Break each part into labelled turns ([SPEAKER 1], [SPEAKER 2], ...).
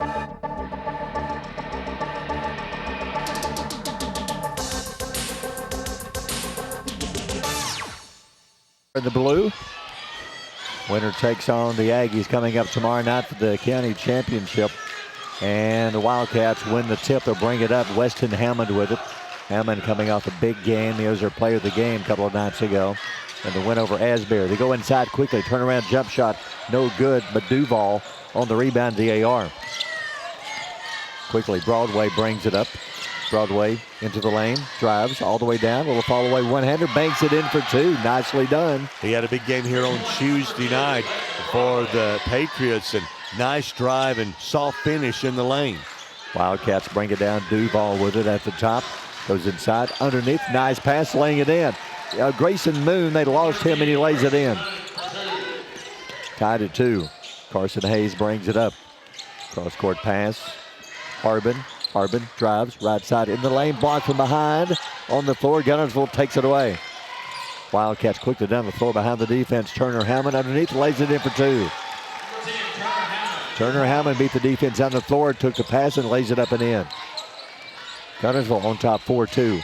[SPEAKER 1] In the blue, winner takes on the Aggies coming up tomorrow night for the county championship. And the Wildcats win the tip. They'll bring it up. Weston Hammond with it. Hammond coming off a big game. He was their player of the game a couple of nights ago. And the win over Asbury. They go inside quickly. Turnaround jump shot. No good, but Duval on the rebound, DAR. Quickly, Broadway brings it up. Broadway into the lane, drives all the way down. Little fall away one-hander, banks it in for two. Nicely done.
[SPEAKER 2] He had a big game here on Tuesday night for the Patriots, and nice drive and soft finish in the lane.
[SPEAKER 1] Wildcats bring it down. Duval with it at the top. Goes inside, underneath. Nice pass, laying it in. Grayson Moon, they lost him, and he lays it in. Tied at 2. Carson Hayes brings it up. Cross-court pass. Harbin drives right side in the lane, blocked from behind. On the floor, Guntersville takes it away. Wildcats quickly down the floor behind the defense. Turner Hammond underneath, lays it in for 2. Turner Hammond beat the defense on the floor, took the pass and lays it up and in. Guntersville on top 4-2.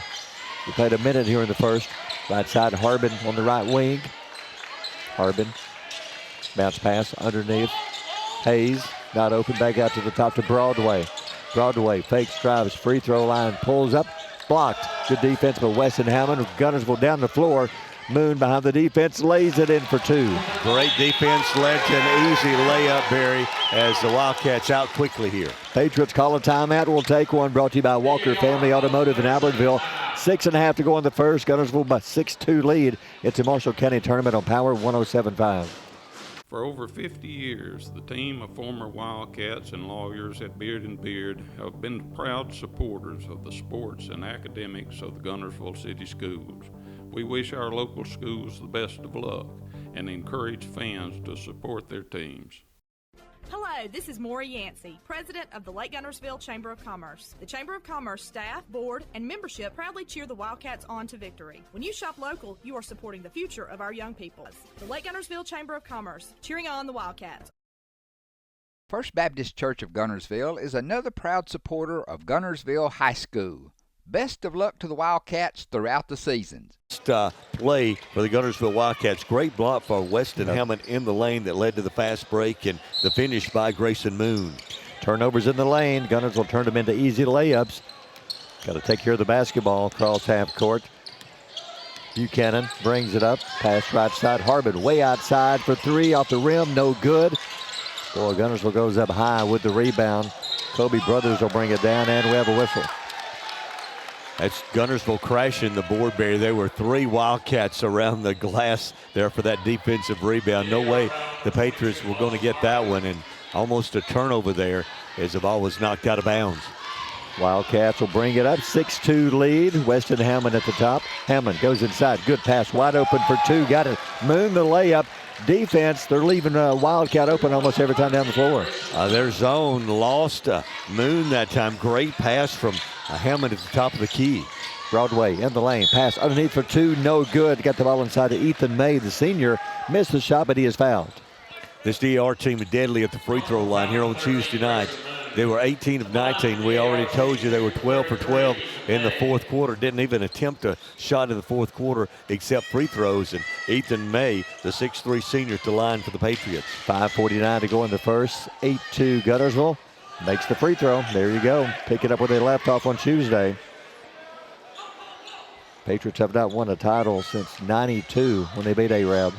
[SPEAKER 1] We played a minute here in the first. Right side, Harbin on the right wing. Harbin, bounce pass underneath. Hayes, not open, back out to the top to Broadway. Broadway fakes, drives, free throw line, pulls up, blocked. Good defense by Weston Hammond. Guntersville down the floor. Moon behind the defense, lays it in for 2.
[SPEAKER 2] Great defense, led to an easy layup, Barry, as the Wildcats out quickly here.
[SPEAKER 1] Patriots call a timeout. We'll take one. Brought to you by Walker Family Automotive in Albertville. 6.5 to go in the first. Guntersville by 6-2 lead. It's a Marshall County tournament on Power 107.5.
[SPEAKER 3] For over 50 years, the team of former Wildcats and lawyers at Beard and Beard have been proud supporters of the sports and academics of the Guntersville City Schools. We wish our local schools the best of luck and encourage fans to support their teams.
[SPEAKER 4] Hello, this is Maury Yancey, President of the Lake Guntersville Chamber of Commerce. The Chamber of Commerce staff, board, and membership proudly cheer the Wildcats on to victory. When you shop local, you are supporting the future of our young people. The Lake Guntersville Chamber of Commerce, cheering on the Wildcats.
[SPEAKER 5] First Baptist Church of Guntersville is another proud supporter of Guntersville High School. Best of luck to the Wildcats throughout the seasons.
[SPEAKER 2] Play for the Guntersville Wildcats. Great block for Weston Hammond in the lane that led to the fast break and the finish by Grayson Moon.
[SPEAKER 1] Turnovers in the lane. Guntersville turned them into easy layups. Got to take care of the basketball across half court. Buchanan brings it up. Pass right side. Harbin way outside for 3 off the rim. No good. Boy, Guntersville goes up high with the rebound. Kobe Brothers will bring it down, and we have a whistle.
[SPEAKER 2] That's Guntersville crashing the board barrier. There were 3 Wildcats around the glass there for that defensive rebound. No way the Patriots were going to get that one, and almost a turnover there as the ball was knocked out of bounds.
[SPEAKER 1] Wildcats will bring it up. 6-2 lead. Weston Hammond at the top. Hammond goes inside. Good pass. Wide open for 2. Got it. Moon the layup. Defense, they're leaving Wildcat open almost every time down the floor.
[SPEAKER 2] Their zone lost Moon that time. Great pass from Hammond at the top of the key.
[SPEAKER 1] Broadway in the lane. Pass underneath for 2. No good. Got the ball inside to Ethan May, the senior. Missed the shot, but he is fouled.
[SPEAKER 2] This DAR team is deadly at the free throw line here on Tuesday night. They were 18 of 19. We already told you they were 12 for 12 in the fourth quarter. Didn't even attempt a shot in the fourth quarter except free throws. And Ethan May, the 6'3 senior, at the line for the Patriots.
[SPEAKER 1] 5:49 to go in the first. 8-2 Guntersville. Makes the free throw. There you go. Pick it up where they left off on Tuesday. Patriots have not won a title since '92 when they beat Arab.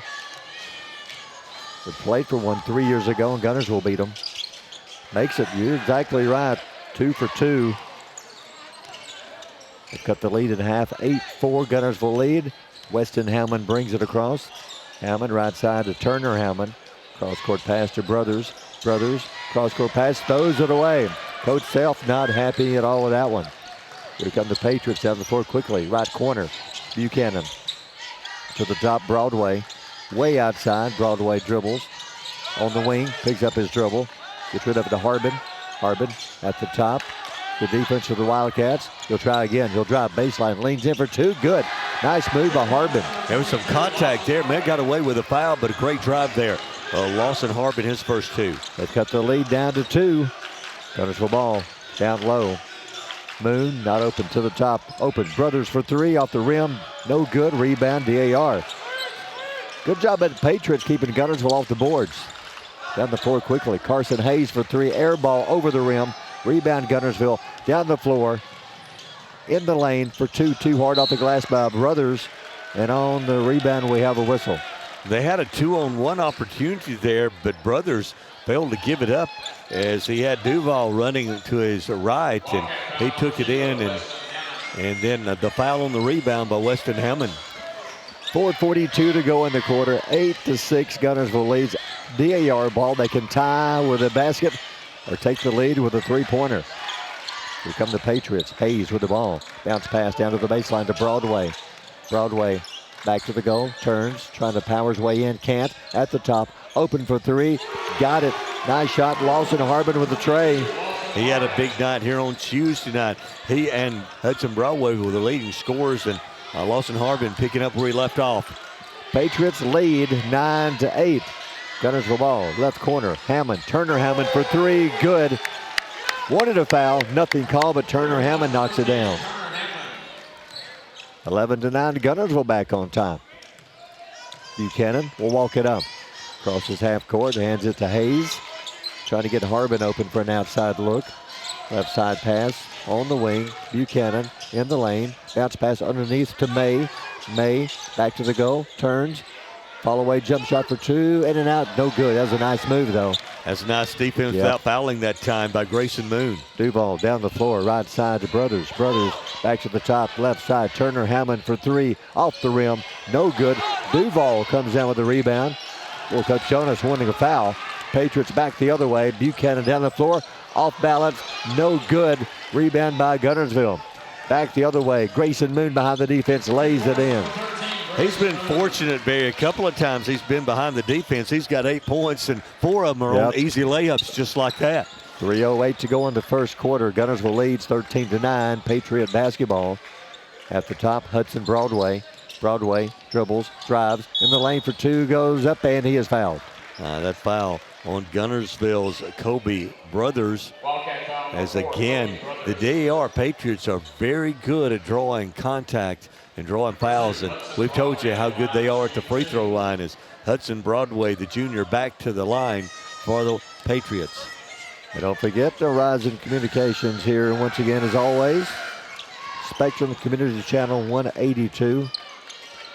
[SPEAKER 1] They played for one 3 years ago, and Guntersville beat them. Makes it, you're exactly right, 2 for 2. They cut the lead in half, 8-4 Guntersville lead. Weston Hammond brings it across. Hammond right side to Turner Hammond. Cross-court pass to Brothers. Brothers, cross-court pass, throws it away. Coach Self not happy at all with that one. Here come the Patriots down the floor quickly. Right corner, Buchanan. To the top, Broadway. Way outside, Broadway dribbles. On the wing, picks up his dribble. Gets rid of it to Harbin. Harbin at the top. The defense of the Wildcats. He'll try again. He'll drive baseline. Leans in for 2. Good. Nice move by Harbin.
[SPEAKER 2] There was some contact there. Man got away with a foul, but a great drive there. Lawson Harbin, his first 2.
[SPEAKER 1] They've cut the lead down to 2. Guntersville ball down low. Moon not open to the top. Open. Brothers for three off the rim. No good. Rebound DAR. Good job at Patriots keeping Guntersville off the boards. Down the floor quickly. Carson Hayes for three. Air ball over the rim. Rebound Guntersville. Down the floor. In the lane for two. Too hard off the glass by Brothers. And on the rebound we have a whistle.
[SPEAKER 2] They had a 2-on-1 opportunity there, but Brothers failed to give it up as he had Duval running to his right, and he took it in, and then the foul on the rebound by Weston Hammond.
[SPEAKER 1] 4:42 to go in the quarter. 8-6 Guntersville leads. DAR ball. They can tie with a basket or take the lead with a three-pointer. Here come the Patriots. Hayes with the ball. Bounce pass down to the baseline to Broadway. Broadway back to the goal. Turns. Trying to power his way in. Can't. At the top. Open for three. Got it. Nice shot. Lawson Harbin with the tray.
[SPEAKER 2] He had a big night here on Tuesday night. He and Hudson Broadway were the leading scorers, and Lawson Harbin picking up where he left off.
[SPEAKER 1] Patriots lead 9-8. Guntersville ball. Left corner. Hammond. Turner Hammond for three. Good. Wanted a foul. Nothing called, but Turner Hammond knocks it down. 11-9. Guntersville back on time. Buchanan will walk it up. Crosses half court. Hands it to Hayes. Trying to get Harbin open for an outside look. Left side pass on the wing. Buchanan in the lane. Bounce pass underneath to May. May back to the goal. Turns. Fall away jump shot for two. In and out. No good. That was a nice move though.
[SPEAKER 2] That's a nice defense without fouling that time by Grayson Moon.
[SPEAKER 1] Duval down the floor. Right side to Brothers. Brothers back to the top. Left side. Turner Hammond for three. Off the rim. No good. Duval comes down with the rebound. Well, Coach Jonas wanting a foul. Patriots back the other way. Buchanan down the floor. Off balance. No good. Rebound by Guntersville. Back the other way. Grayson Moon behind the defense. Lays it in.
[SPEAKER 2] He's been fortunate, Barry. A couple of times he's been behind the defense. He's got 8 points, and 4 of them are on easy layups just like that.
[SPEAKER 1] 3:08 to go in the first quarter. Guntersville leads 13-9. Patriot basketball. At the top, Hudson Broadway. Broadway dribbles, drives, in the lane for two, goes up, and he is fouled.
[SPEAKER 2] That foul on Guntersville's Kobe Brothers. As again, the DAR Patriots are very good at drawing contact and drawing fouls, and we've told you how good they are at the free throw line. As Hudson Broadway, the junior, back to the line for the Patriots.
[SPEAKER 1] And don't forget the Horizon Communications here once again, as always. Spectrum Community Channel 182.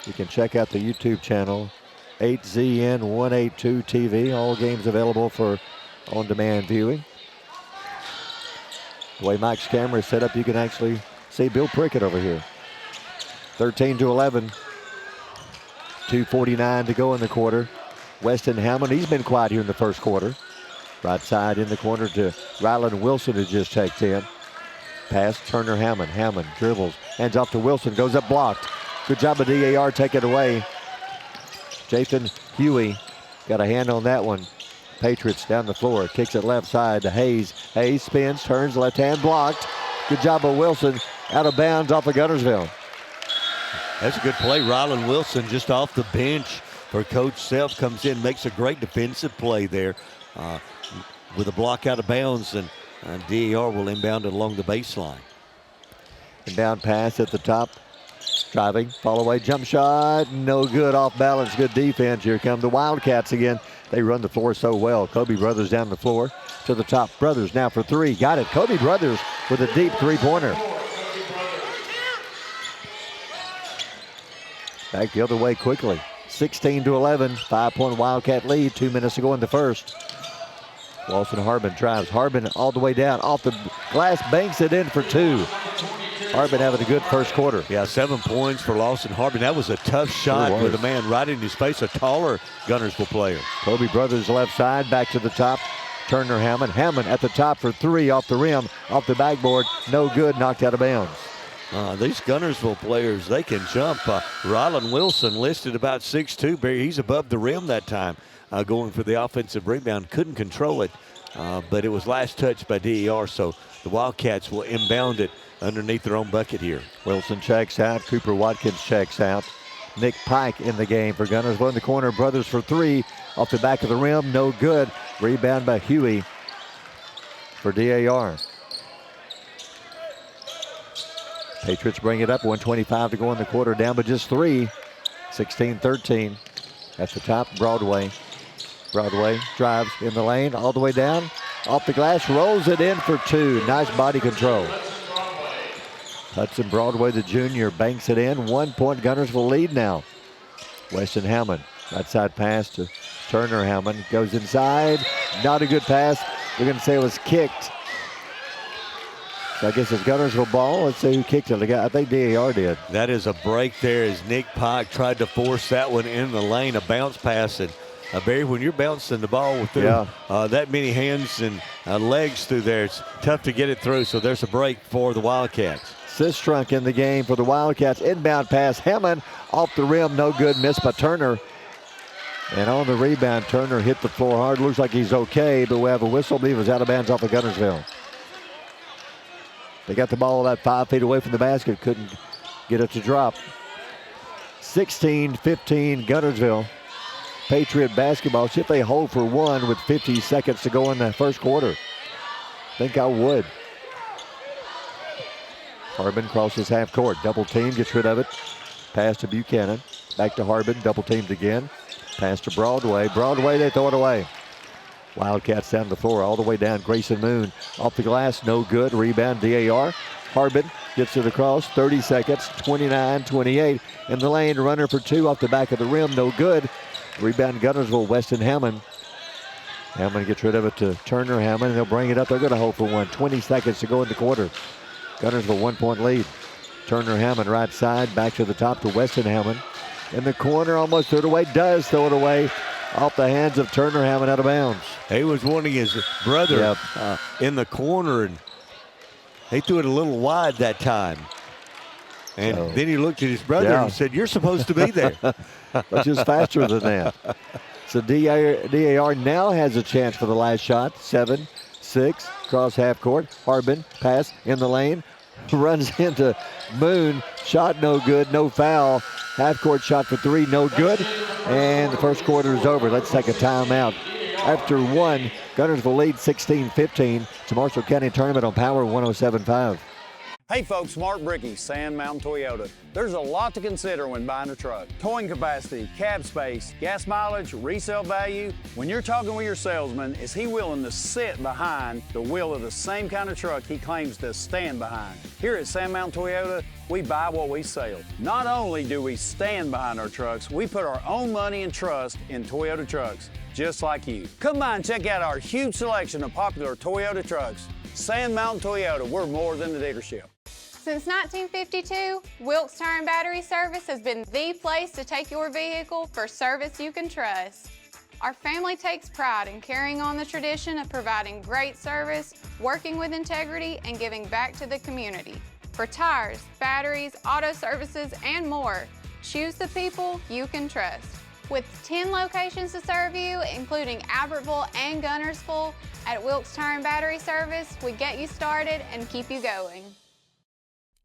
[SPEAKER 1] You can check out the YouTube channel 8ZN182 TV. All games available for on-demand viewing. The way Mike's camera is set up, you can actually see Bill Prickett over here. 13-11. 2:49 to go in the quarter. Weston Hammond, he's been quiet here in the first quarter. Right side in the corner to Ryland Wilson, who just checked in. Pass, Turner Hammond. Hammond dribbles, hands off to Wilson, goes up blocked. Good job of DAR, take it away. Jathan Huey got a hand on that one. Patriots down the floor, kicks it left side to Hayes. Hayes spins, turns, left hand blocked. Good job of Wilson, out of bounds off of Guntersville.
[SPEAKER 2] That's a good play. Ryland Wilson just off the bench for Coach Self, comes in, makes a great defensive play there with a block out of bounds, and DAR will inbound it along the baseline.
[SPEAKER 1] Inbound pass at the top. Driving, fall away, jump shot, no good, off balance, good defense. Here come the Wildcats again. They run the floor so well. Kobe Brothers down the floor to the top. Brothers now for three, got it. Kobe Brothers with a deep three-pointer. Back the other way quickly. 16-11, 5-point Wildcat lead, 2 minutes to go in the first. Lawson Harbin drives. Harbin all the way down, off the glass, banks it in for two. Harbin having a good first quarter.
[SPEAKER 2] Yeah, 7 points for Lawson Harbin. That was a tough shot with a man right in his face, a taller Guntersville player.
[SPEAKER 1] Kobe Brothers left side, back to the top. Turner Hammond. Hammond at the top for three, off the rim, off the backboard. No good, knocked out of bounds.
[SPEAKER 2] These Guntersville players, they can jump. Ryland Wilson listed about 6'2". He's above the rim that time, going for the offensive rebound. Couldn't control it, but it was last touched by DAR, so the Wildcats will inbound it underneath their own bucket here.
[SPEAKER 1] Wilson checks out. Cooper Watkins checks out. Nick Pike in the game for Guntersville in the corner. Brothers for three, off the back of the rim, no good. Rebound by Huey. for DAR. Patriots bring it up, 1:25 to go in the quarter, down by just 3, 16-13. At the top, Broadway. Broadway drives in the lane, all the way down, off the glass, rolls it in for 2. Nice body control. Hudson Broadway, the junior, banks it in. 1 point Guntersville lead now. Weston Howman, right side pass to Turner. Howman goes inside. Not a good pass. We're going to say it was kicked. So I guess it's Guntersville ball. Let's see who kicked it. I think DAR did.
[SPEAKER 2] That is a break there as Nick Pike tried to force that one in the lane, a bounce pass. And Barry, when you're bouncing the ball through that many hands and legs through there, it's tough to get it through. So there's a break for the Wildcats.
[SPEAKER 1] Sistrunk in the game for the Wildcats. Inbound pass. Hammond off the rim. No good. Missed by Turner. And on the rebound, Turner hit the floor hard. Looks like he's okay, but we have a whistle. I believe it was out of bounds off of Guntersville. They got the ball about 5 feet away from the basket. Couldn't get it to drop. 16-15 Guntersville. Patriot basketball. See if they hold for 1 with 50 seconds to go in the first quarter. Think I would. Harbin crosses half court. Double team, gets rid of it. Pass to Buchanan. Back to Harbin. Double teamed again. Pass to Broadway. Broadway, they throw it away. Wildcats down the floor, all the way down. Grayson Moon off the glass, no good. Rebound, DAR. Harbin gets it across. 30 seconds, 29-28. In the lane, runner for 2 off the back of the rim, no good. Rebound, Guntersville, Weston Hammond. Hammond gets rid of it to Turner. Hammond, they'll bring it up. They're going to hold for 1. 20 seconds to go in the quarter. Guntersville 1 point lead. Turner Hammond right side, back to the top to Weston Hammond. In the corner, almost threw it away. Does throw it away off the hands of Turner Hammond, out of bounds.
[SPEAKER 2] He was wanting his brother in the corner, and he threw it a little wide that time. And then he looked at his brother and said, "You're supposed to be there."
[SPEAKER 1] Which is faster than that. So DAR now has a chance for the last shot. 7-6, cross half court. Harbin, pass in the lane. Runs into Moon. Shot no good, no foul. Half court shot for 3, no good. And the first quarter is over. Let's take a timeout. After 1, Guntersville lead 16-15. It's a Marshall County tournament on Power 107.5.
[SPEAKER 6] Hey folks, Mark Brickey, Sand Mountain Toyota. There's a lot to consider when buying a truck. Towing capacity, cab space, gas mileage, resale value. When you're talking with your salesman, is he willing to sit behind the wheel of the same kind of truck he claims to stand behind? Here at Sand Mountain Toyota, we buy what we sell. Not only do we stand behind our trucks, we put our own money and trust in Toyota trucks, just like you. Come by and check out our huge selection of popular Toyota trucks. Sand Mountain Toyota, we're more than a dealership.
[SPEAKER 7] Since 1952, Wilkes Tire and Battery Service has been the place to take your vehicle for service you can trust. Our family takes pride in carrying on the tradition of providing great service, working with integrity, and giving back to the community. For tires, batteries, auto services, and more, choose the people you can trust. With 10 locations to serve you, including Albertville and Guntersville, at Wilkes Tire and Battery Service, we get you started and keep you going.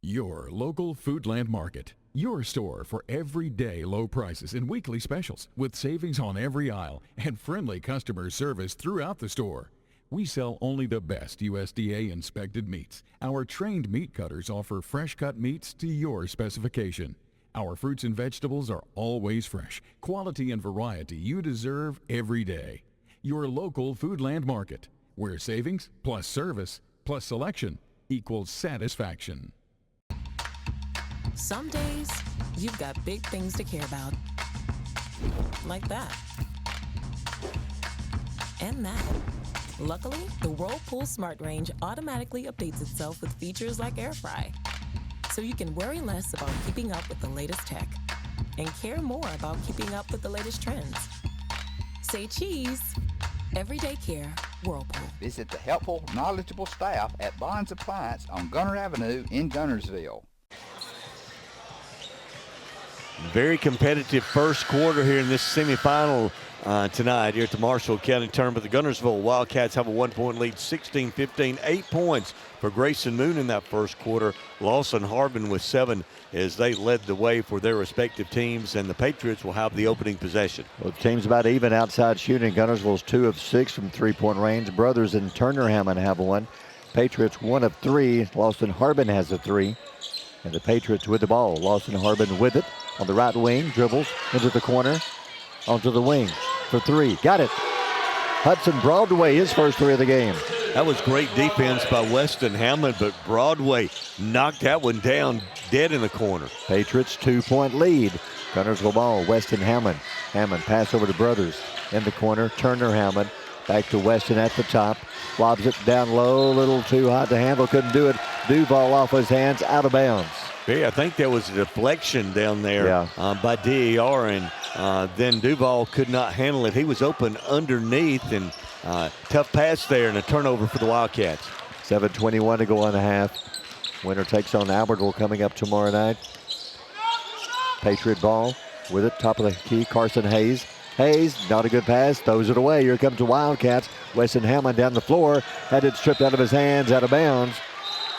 [SPEAKER 8] Your local Foodland Market. Your store for everyday low prices and weekly specials with savings on every aisle and friendly customer service throughout the store. We sell only the best USDA inspected meats. Our trained meat cutters offer fresh cut meats to your specification. Our fruits and vegetables are always fresh. Quality and variety you deserve every day. Your local Foodland Market, where savings plus service plus selection equals satisfaction.
[SPEAKER 9] Some days, you've got big things to care about. Like that. And that. Luckily, the Whirlpool Smart Range automatically updates itself with features like Air Fry. So you can worry less about keeping up with the latest tech and care more about keeping up with the latest trends. Say cheese. Everyday care, Whirlpool.
[SPEAKER 5] Visit the helpful, knowledgeable staff at Bonds Appliance on Gunter Avenue in Guntersville.
[SPEAKER 2] Very competitive first quarter here in this semifinal tonight here at the Marshall County Tournament. The Guntersville Wildcats have a 1-point lead, 16-15, 8 points for Grayson Moon in that first quarter. Lawson Harbin with 7 as they led the way for their respective teams, and the Patriots will have the opening possession.
[SPEAKER 1] Well, the team's about even outside shooting. Guntersville's 2 of 6 from three-point range. Brothers and Turner Hammond have 1. Patriots 1 of 3. Lawson Harbin has a 3. And the Patriots with the ball. Lawson Harbin with it on the right wing, dribbles into the corner, onto the wing for 3. Got it. Hudson Broadway, his first 3 of the game.
[SPEAKER 2] That was great defense by Weston Hammond, but Broadway knocked that one down dead in the corner.
[SPEAKER 1] Patriots 2-point lead. Guntersville ball, Weston Hammond. Hammond pass over to Brothers in the corner. Turner Hammond back to Weston at the top. Lobs it down low, a little too hot to handle, couldn't do it. Duval off his hands, out of bounds.
[SPEAKER 2] Yeah, I think there was a deflection down there by DAR, and then Duval could not handle it. He was open underneath, and tough pass there, and a turnover for the Wildcats.
[SPEAKER 1] 7:21 to go on the half. Winner takes on Albertville coming up tomorrow night. Patriot ball with it, top of the key, Carson Hayes. Hayes, not a good pass, throws it away. Here comes the Wildcats. Weston Hammond down the floor, had it stripped out of his hands, out of bounds.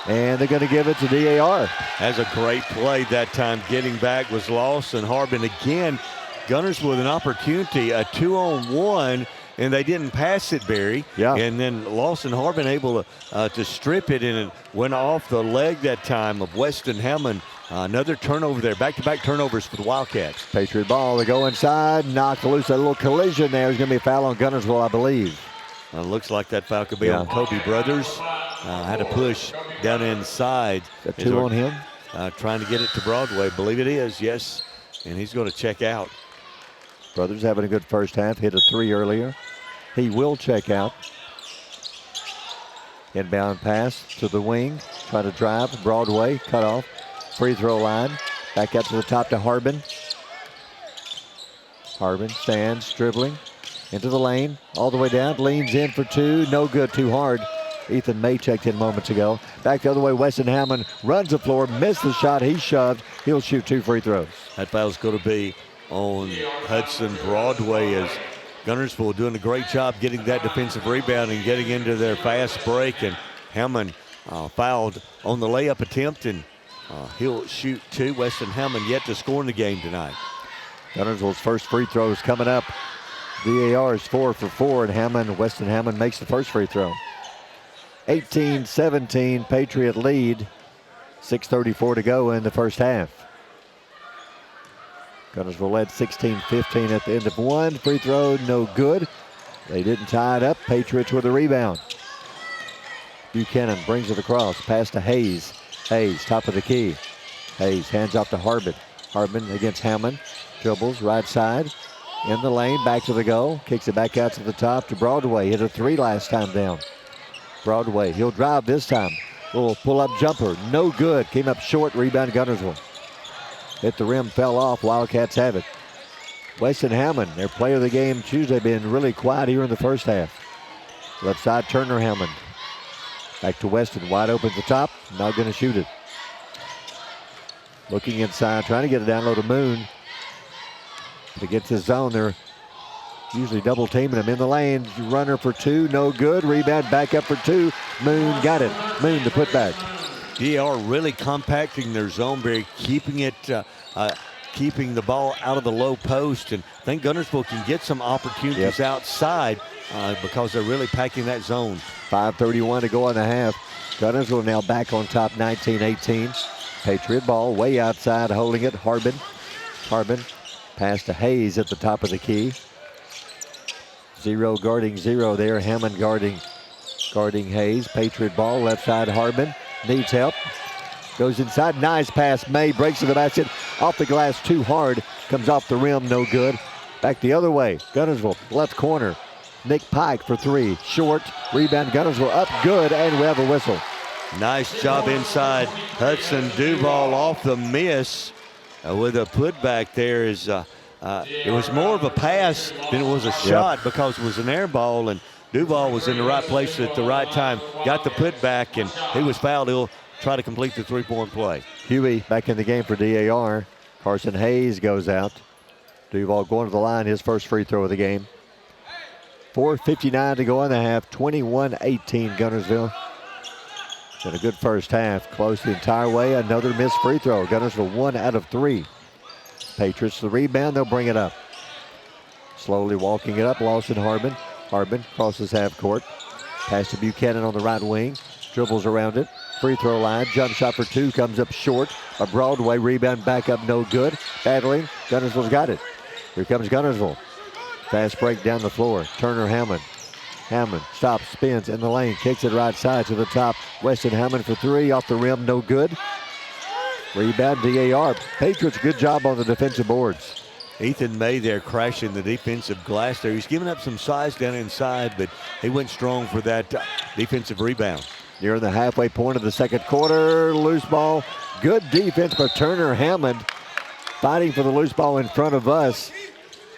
[SPEAKER 1] And they're going to give it to DAR.
[SPEAKER 2] That's a great play that time. Getting back was Lawson Harbin again. Gunners with an opportunity, a 2-on-1, and they didn't pass it, Barry.
[SPEAKER 1] Yeah.
[SPEAKER 2] And then Lawson Harbin able to strip it, and it went off the leg that time of Weston Hammond. Another turnover there, back-to-back turnovers for the Wildcats.
[SPEAKER 1] Patriot ball, they go inside, knocked loose, a little collision there. There's going to be a foul on Guntersville, I believe.
[SPEAKER 2] Looks like that foul could be on Kobe Brothers. Had a push down inside.
[SPEAKER 1] Is that 2 on him?
[SPEAKER 2] Trying to get it to Broadway. Believe it is, yes. And he's going to check out.
[SPEAKER 1] Brothers having a good first half. Hit a 3 earlier. He will check out. Inbound pass to the wing. Try to drive. Broadway cut off. Free throw line. Back up to the top to Harbin. Harbin stands dribbling into the lane. All the way down. Leans in for 2. No good. Too hard. Ethan May checked in moments ago. Back the other way, Weston Hammond runs the floor, missed the shot, he shoved. He'll shoot 2 free throws.
[SPEAKER 2] That foul's going to be on Hudson Broadway, as Guntersville doing a great job getting that defensive rebound and getting into their fast break. And Hammond fouled on the layup attempt, and he'll shoot 2. Weston Hammond yet to score in the game tonight.
[SPEAKER 1] Guntersville's first free throw is coming up. DAR is 4 for 4, and Weston Hammond makes the first free throw. 18-17 Patriot lead. 6:34 to go in the first half. Guntersville led 16-15 at the end of 1. Free throw, no good. They didn't tie it up. Patriots with a rebound. Buchanan brings it across. Pass to Hayes. Hayes, top of the key. Hayes hands off to Harbin. Harbin against Hammond. Dribbles right side. In the lane, back to the goal. Kicks it back out to the top to Broadway. Hit a 3 last time down. Broadway, he'll drive this time. Little pull-up jumper, no good. Came up short, rebound Guntersville. Hit the rim, fell off. Wildcats have it. Weston Hammond, their player of the game Tuesday, been really quiet here in the first half. Left side, Turner Hammond. Back to Weston, wide open at the top. Not going to shoot it. Looking inside, trying to get it down low to Moon. But against his zone, they're usually double teaming him in the lane. Runner for 2, no good. Rebound back up for 2. Moon got it. Moon to put back.
[SPEAKER 2] DAR really compacting their zone, Barry, keeping it, keeping the ball out of the low post. And I think Guntersville can get some opportunities outside because they're really packing that zone.
[SPEAKER 1] 5:31 to go in the half. Guntersville now back on top, 19-18. Patriot ball way outside, holding it. Harbin. Pass to Hayes at the top of the key. 0 guarding 0 there. Hammond guarding Hayes. Patriot ball, left side Harbin. Needs help. Goes inside. Nice pass. May breaks to the basket. Off the glass too hard. Comes off the rim. No good. Back the other way. Guntersville, left corner. Nick Pike for 3. Short. Rebound Guntersville up good. And we have a whistle.
[SPEAKER 2] Nice job inside. Hudson Duval off the miss with a putback there. It was more of a pass than it was a shot because it was an air ball, and Duval was in the right place at the right time. Got the putback, and he was fouled. He'll try to complete the 3-point play.
[SPEAKER 1] Huey back in the game for DAR. Carson Hayes goes out. Duval going to the line, his first free throw of the game. 4:59 to go in the half, 21-18 Guntersville. Been a good first half, close the entire way. Another missed free throw. Guntersville 1 out of 3. Patriots the rebound, they'll bring it up. Slowly walking it up, Lawson Harbin. Harbin crosses half court. Pass to Buchanan on the right wing. Dribbles around it. Free throw line, jump shot for 2, comes up short. A Broadway rebound back up, no good. Battling, Guntersville's got it. Here comes Guntersville. Fast break down the floor. Turner Hammond. Hammond stops, spins in the lane, kicks it right side to the top. Weston Hammond for 3, off the rim, no good. Rebound DAR. Patriots, good job on the defensive boards.
[SPEAKER 2] Ethan May there crashing the defensive glass there. He's giving up some size down inside, but he went strong for that defensive rebound.
[SPEAKER 1] Near the halfway point of the second quarter, loose ball. Good defense by Turner Hammond. Fighting for the loose ball in front of us.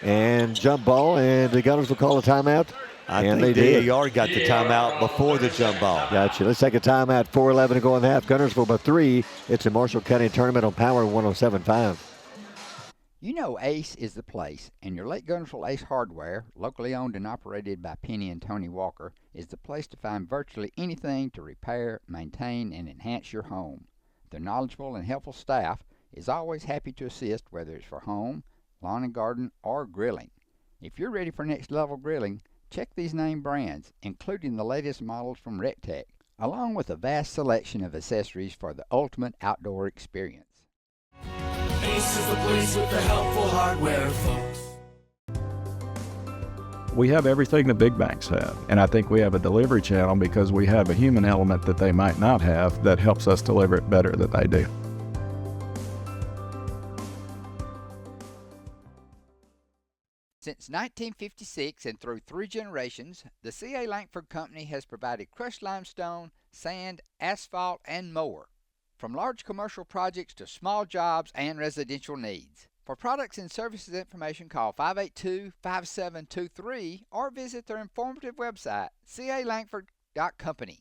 [SPEAKER 1] And jump ball, and the Gunners will call a timeout.
[SPEAKER 2] I think the DAR got the timeout before the jump ball.
[SPEAKER 1] Gotcha. Let's take a timeout. 4:11 to go in the half. Guntersville by 3. It's a Marshall County tournament on Power 107.5.
[SPEAKER 5] You know Ace is the place, and your Lake Guntersville Ace Hardware, locally owned and operated by Penny and Tony Walker, is the place to find virtually anything to repair, maintain, and enhance your home. Their knowledgeable and helpful staff is always happy to assist, whether it's for home, lawn and garden, or grilling. If you're ready for next level grilling, check these name brands, including the latest models from RecTech, along with a vast selection of accessories for the ultimate outdoor experience.
[SPEAKER 10] Ace is the place with the helpful hardware, folks.
[SPEAKER 11] We have everything the big banks have, and I think we have a delivery channel because we have a human element that they might not have that helps us deliver it better than they do.
[SPEAKER 5] Since 1956 and through 3 generations, the C.A. Langford Company has provided crushed limestone, sand, asphalt, and more. From large commercial projects to small jobs and residential needs. For products and services information, call 582-5723 or visit their informative website, calangford.company.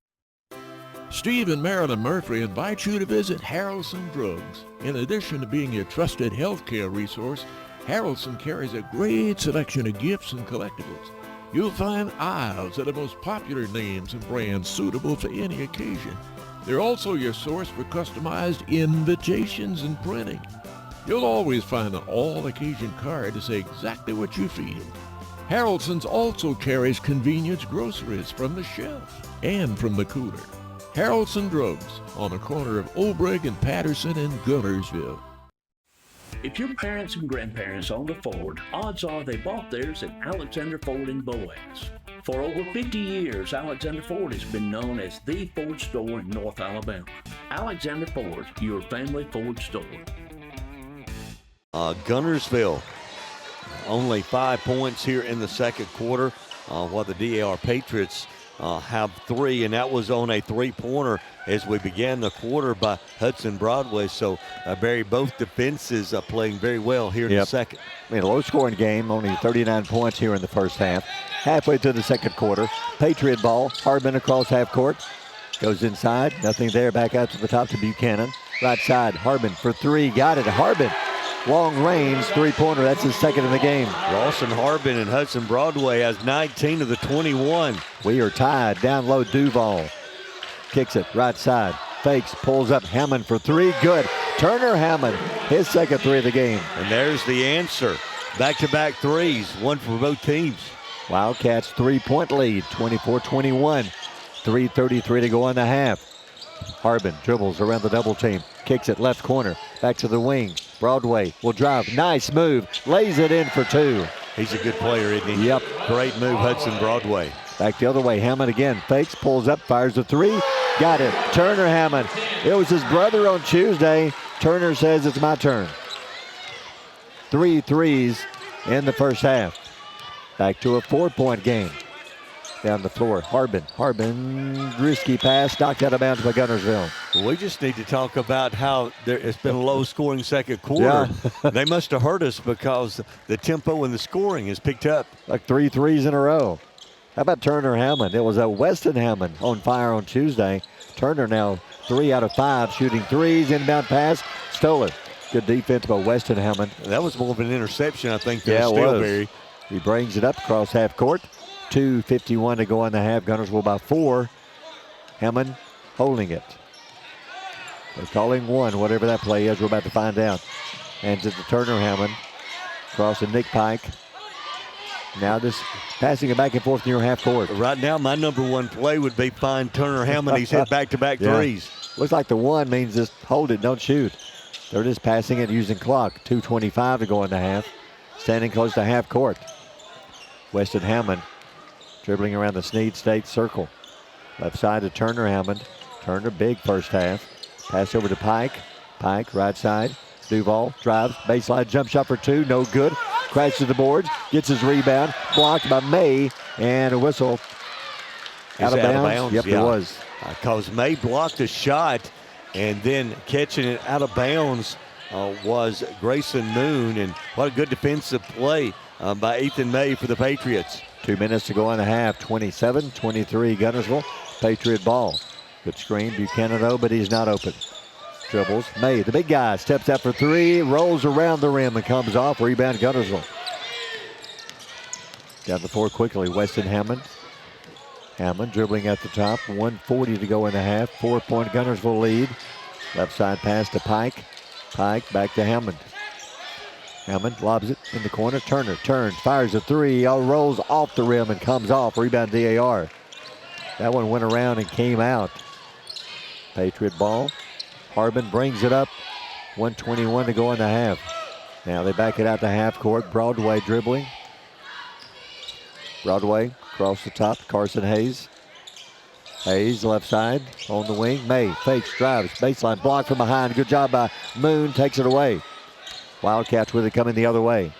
[SPEAKER 12] Steve and Marilyn Murphy invite you to visit Harrelson Drugs. In addition to being your trusted healthcare resource, Harrelson carries a great selection of gifts and collectibles. You'll find aisles of the most popular names and brands suitable for any occasion. They're also your source for customized invitations and printing. You'll always find an all-occasion card to say exactly what you feel. Harrelson's also carries convenience groceries from the shelf and from the cooler. Harrelson Drugs on the corner of Obrig and Patterson in Guntersville.
[SPEAKER 10] If your parents and grandparents owned a Ford, odds are they bought theirs at Alexander Ford in Boaz. For over 50 years, Alexander Ford has been known as the Ford store in North Alabama. Alexander Ford, your family Ford store.
[SPEAKER 2] Guntersville, only 5 points here in the second quarter, while the DAR Patriots have 3, and that was on a 3-pointer as we began the quarter by Hudson Broadway. So, Barry, both defenses are playing very well here in the second.
[SPEAKER 1] I mean, a low-scoring game, only 39 points here in the first half. Halfway through the second quarter, Patriot ball, Harbin across half court. Goes inside, nothing there, back out to the top to Buchanan. Right side, Harbin for 3, got it. Harbin, long range, 3-pointer, that's his second of the game.
[SPEAKER 2] Lawson Harbin and Hudson Broadway has 19 of the 21.
[SPEAKER 1] We are tied, down low Duval. Kicks it, right side, fakes, pulls up, Hammond for 3, good. Turner Hammond, his second 3 of the game.
[SPEAKER 2] And there's the answer. Back-to-back threes, one for both teams.
[SPEAKER 1] Wildcats 3-point lead, 24-21. 3:33 to go in the half. Harbin dribbles around the double team, kicks it left corner, back to the wing. Broadway will drive, nice move, lays it in for 2.
[SPEAKER 2] He's a good player, isn't he?
[SPEAKER 1] Yep.
[SPEAKER 2] Great move, Hudson Broadway.
[SPEAKER 1] Back the other way, Hammond again, fakes, pulls up, fires a 3, got it. Turner Hammond, it was his brother on Tuesday. Turner says it's my turn. 3 threes in the first half. Back to a 4-point game. Down the floor, Harbin, risky pass, knocked out of bounds by Guntersville.
[SPEAKER 2] We just need to talk about how it's been a low-scoring second quarter.
[SPEAKER 1] Yeah.
[SPEAKER 2] They must have hurt us because the tempo and the scoring has picked up.
[SPEAKER 1] Like 3 threes in a row. How about Turner Hammond? It was a Weston Hammond on fire on Tuesday. Turner now 3 out of 5 shooting threes, inbound pass, Stoller. Good defense by Weston Hammond.
[SPEAKER 2] That was more of an interception, I think, than
[SPEAKER 1] Yeah,
[SPEAKER 2] a
[SPEAKER 1] it
[SPEAKER 2] steal,
[SPEAKER 1] was.
[SPEAKER 2] Barry.
[SPEAKER 1] He brings it up across half court. 2:51 to go in the half. Guntersville by 4. Hammond holding it. They're calling one, whatever that play is. We're about to find out. Hands it to Turner Hammond. Crossing Nick Pike. Now just passing it back and forth near half court.
[SPEAKER 2] Right now, my number one play would be find Turner Hammond. He's hit back-to-back threes.
[SPEAKER 1] Looks like the one means just hold it, don't shoot. They're just passing it using clock. 2:25 to go in the half. Standing close to half court. Weston Hammond dribbling around the Snead State circle. Left side to Turner Hammond. Turner, big first half. Pass over to Pike. Pike, right side. Duval drives, baseline jump shot for 2, no good. Crashes to the boards, gets his rebound, blocked by May, and a whistle. Out of bounds? Yep, it was.
[SPEAKER 2] Because May blocked a shot, and then catching it out of bounds was Grayson Moon. And what a good defensive play by Ethan May for the Patriots.
[SPEAKER 1] 2 minutes to go in the half. 27-23 Guntersville. Patriot ball. Good screen. Buchanan though, but he's not open. Dribbles. May, the big guy, steps out for 3, rolls around the rim and comes off. Rebound Guntersville. Down the floor quickly. Weston Hammond. Hammond dribbling at the top. 1:40 to go in the half. 4-point Guntersville lead. Left side pass to Pike. Pike back to Hammond. Hammond lobs it in the corner. Turner turns, fires a 3, rolls off the rim and comes off. Rebound DAR. That one went around and came out. Patriot ball. Harbin brings it up. 1:21 to go in the half. Now they back it out to half court. Broadway dribbling. Broadway across the top. Carson Hayes. Hayes left side on the wing. May fakes, drives, baseline block from behind. Good job by Moon. Takes it away. Wildcats with it coming the other way.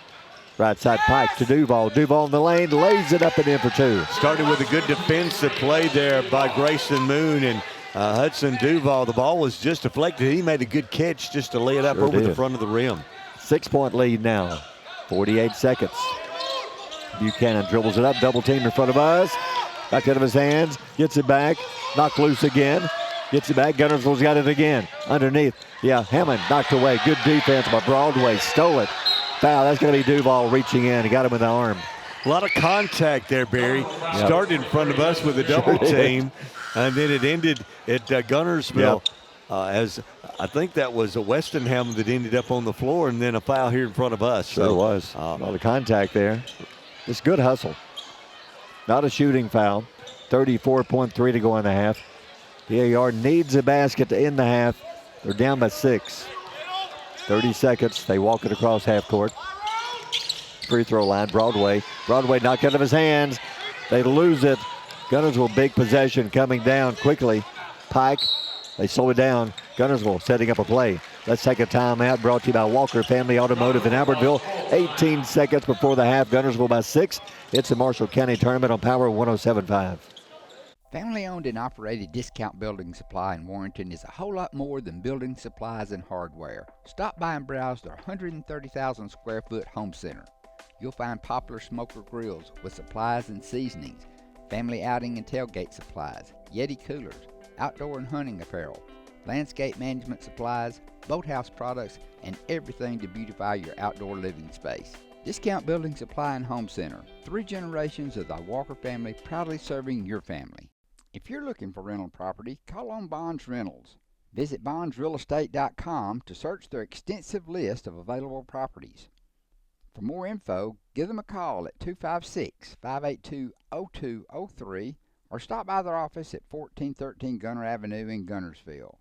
[SPEAKER 1] Right side Pike to Duval. Duval in the lane, lays it up and in for 2.
[SPEAKER 2] Started with a good defensive play there by Grayson Moon and Hudson Duval. The ball was just deflected. He made a good catch just to lay it up over the front of the rim.
[SPEAKER 1] 6-point lead now. 48 seconds. Buchanan dribbles it up, double team in front of us. Back out of his hands, gets it back, knocked loose again. Gets it back, Guntersville's got it again. Underneath, Hammond knocked away. Good defense by Broadway, stole it. Foul, that's going to be Duval reaching in. He got him with the arm.
[SPEAKER 2] A lot of contact there, Barry. Started in front of us with a double team, and then it ended at Guntersville. As I think that was a Weston Hammond that ended up on the floor, and then a foul here in front of us.
[SPEAKER 1] So it was. A lot of contact there. Just good hustle. Not a shooting foul. 34.3 to go in the half. DAR needs a basket to end the half. They're down by 6. 30 seconds. They walk it across half court. Free throw line. Broadway. Broadway knocked out of his hands. They lose it. Guntersville big possession coming down quickly. Pike. They slow it down. Guntersville setting up a play. Let's take a timeout. Brought to you by Walker Family Automotive in Albertville. 18 seconds before the half. Guntersville by 6. It's the Marshall County Tournament on Power 107.5.
[SPEAKER 5] Family-owned and operated Discount Building Supply in Warrenton is a whole lot more than building supplies and hardware. Stop by and browse their 130,000 square foot home center. You'll find popular smoker grills with supplies and seasonings, family outing and tailgate supplies, Yeti coolers, outdoor and hunting apparel, landscape management supplies, boathouse products, and everything to beautify your outdoor living space. Discount Building Supply and Home Center. 3 generations of the Walker family proudly serving your family. If you're looking for rental property, call on Bonds Rentals. Visit bondsrealestate.com to search their extensive list of available properties. For more info, give them a call at 256-582-0203 or stop by their office at 1413 Gunner Avenue in Guntersville.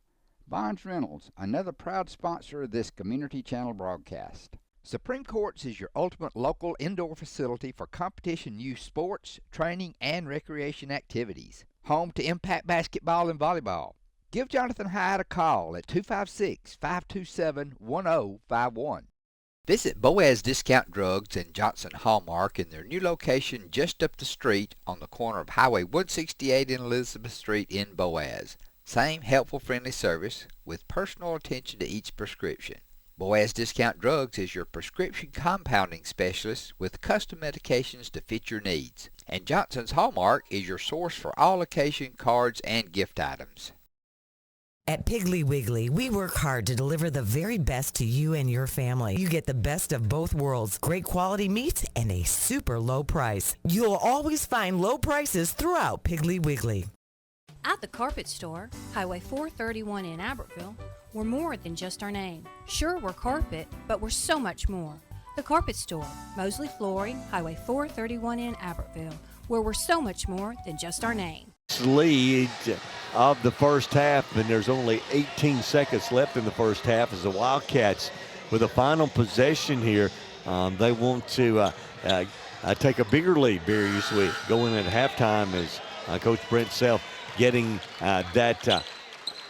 [SPEAKER 5] Bonds Rentals, another proud sponsor of this Community Channel broadcast. Supreme Courts is your ultimate local indoor facility for competition youth sports, training, and recreation activities. Home to Impact Basketball and Volleyball. Give Jonathan Hyde a call at 256-527-1051. Visit Boaz Discount Drugs and Johnson Hallmark in their new location just up the street on the corner of Highway 168 and Elizabeth Street in Boaz. Same helpful, friendly service with personal attention to each prescription. Boaz Discount Drugs is your prescription compounding specialist with custom medications to fit your needs. And Johnson's Hallmark is your source for all occasion cards and gift items.
[SPEAKER 13] At Piggly Wiggly, we work hard to deliver the very best to you and your family. You get the best of both worlds, great quality meats and a super low price. You'll always find low prices throughout Piggly Wiggly.
[SPEAKER 14] At the Carpet Store, Highway 431 in Albertville, we're more than just our name. Sure, we're carpet, but we're so much more. The Carpet Store, Mosley Flooring, Highway 431 in Albertville, where we're so much more than just our name.
[SPEAKER 2] Lead of the first half, and there's only 18 seconds left in the first half as the Wildcats with a final possession here. They want to take a bigger lead, Barry, as we go in at halftime as Coach Brent Self getting that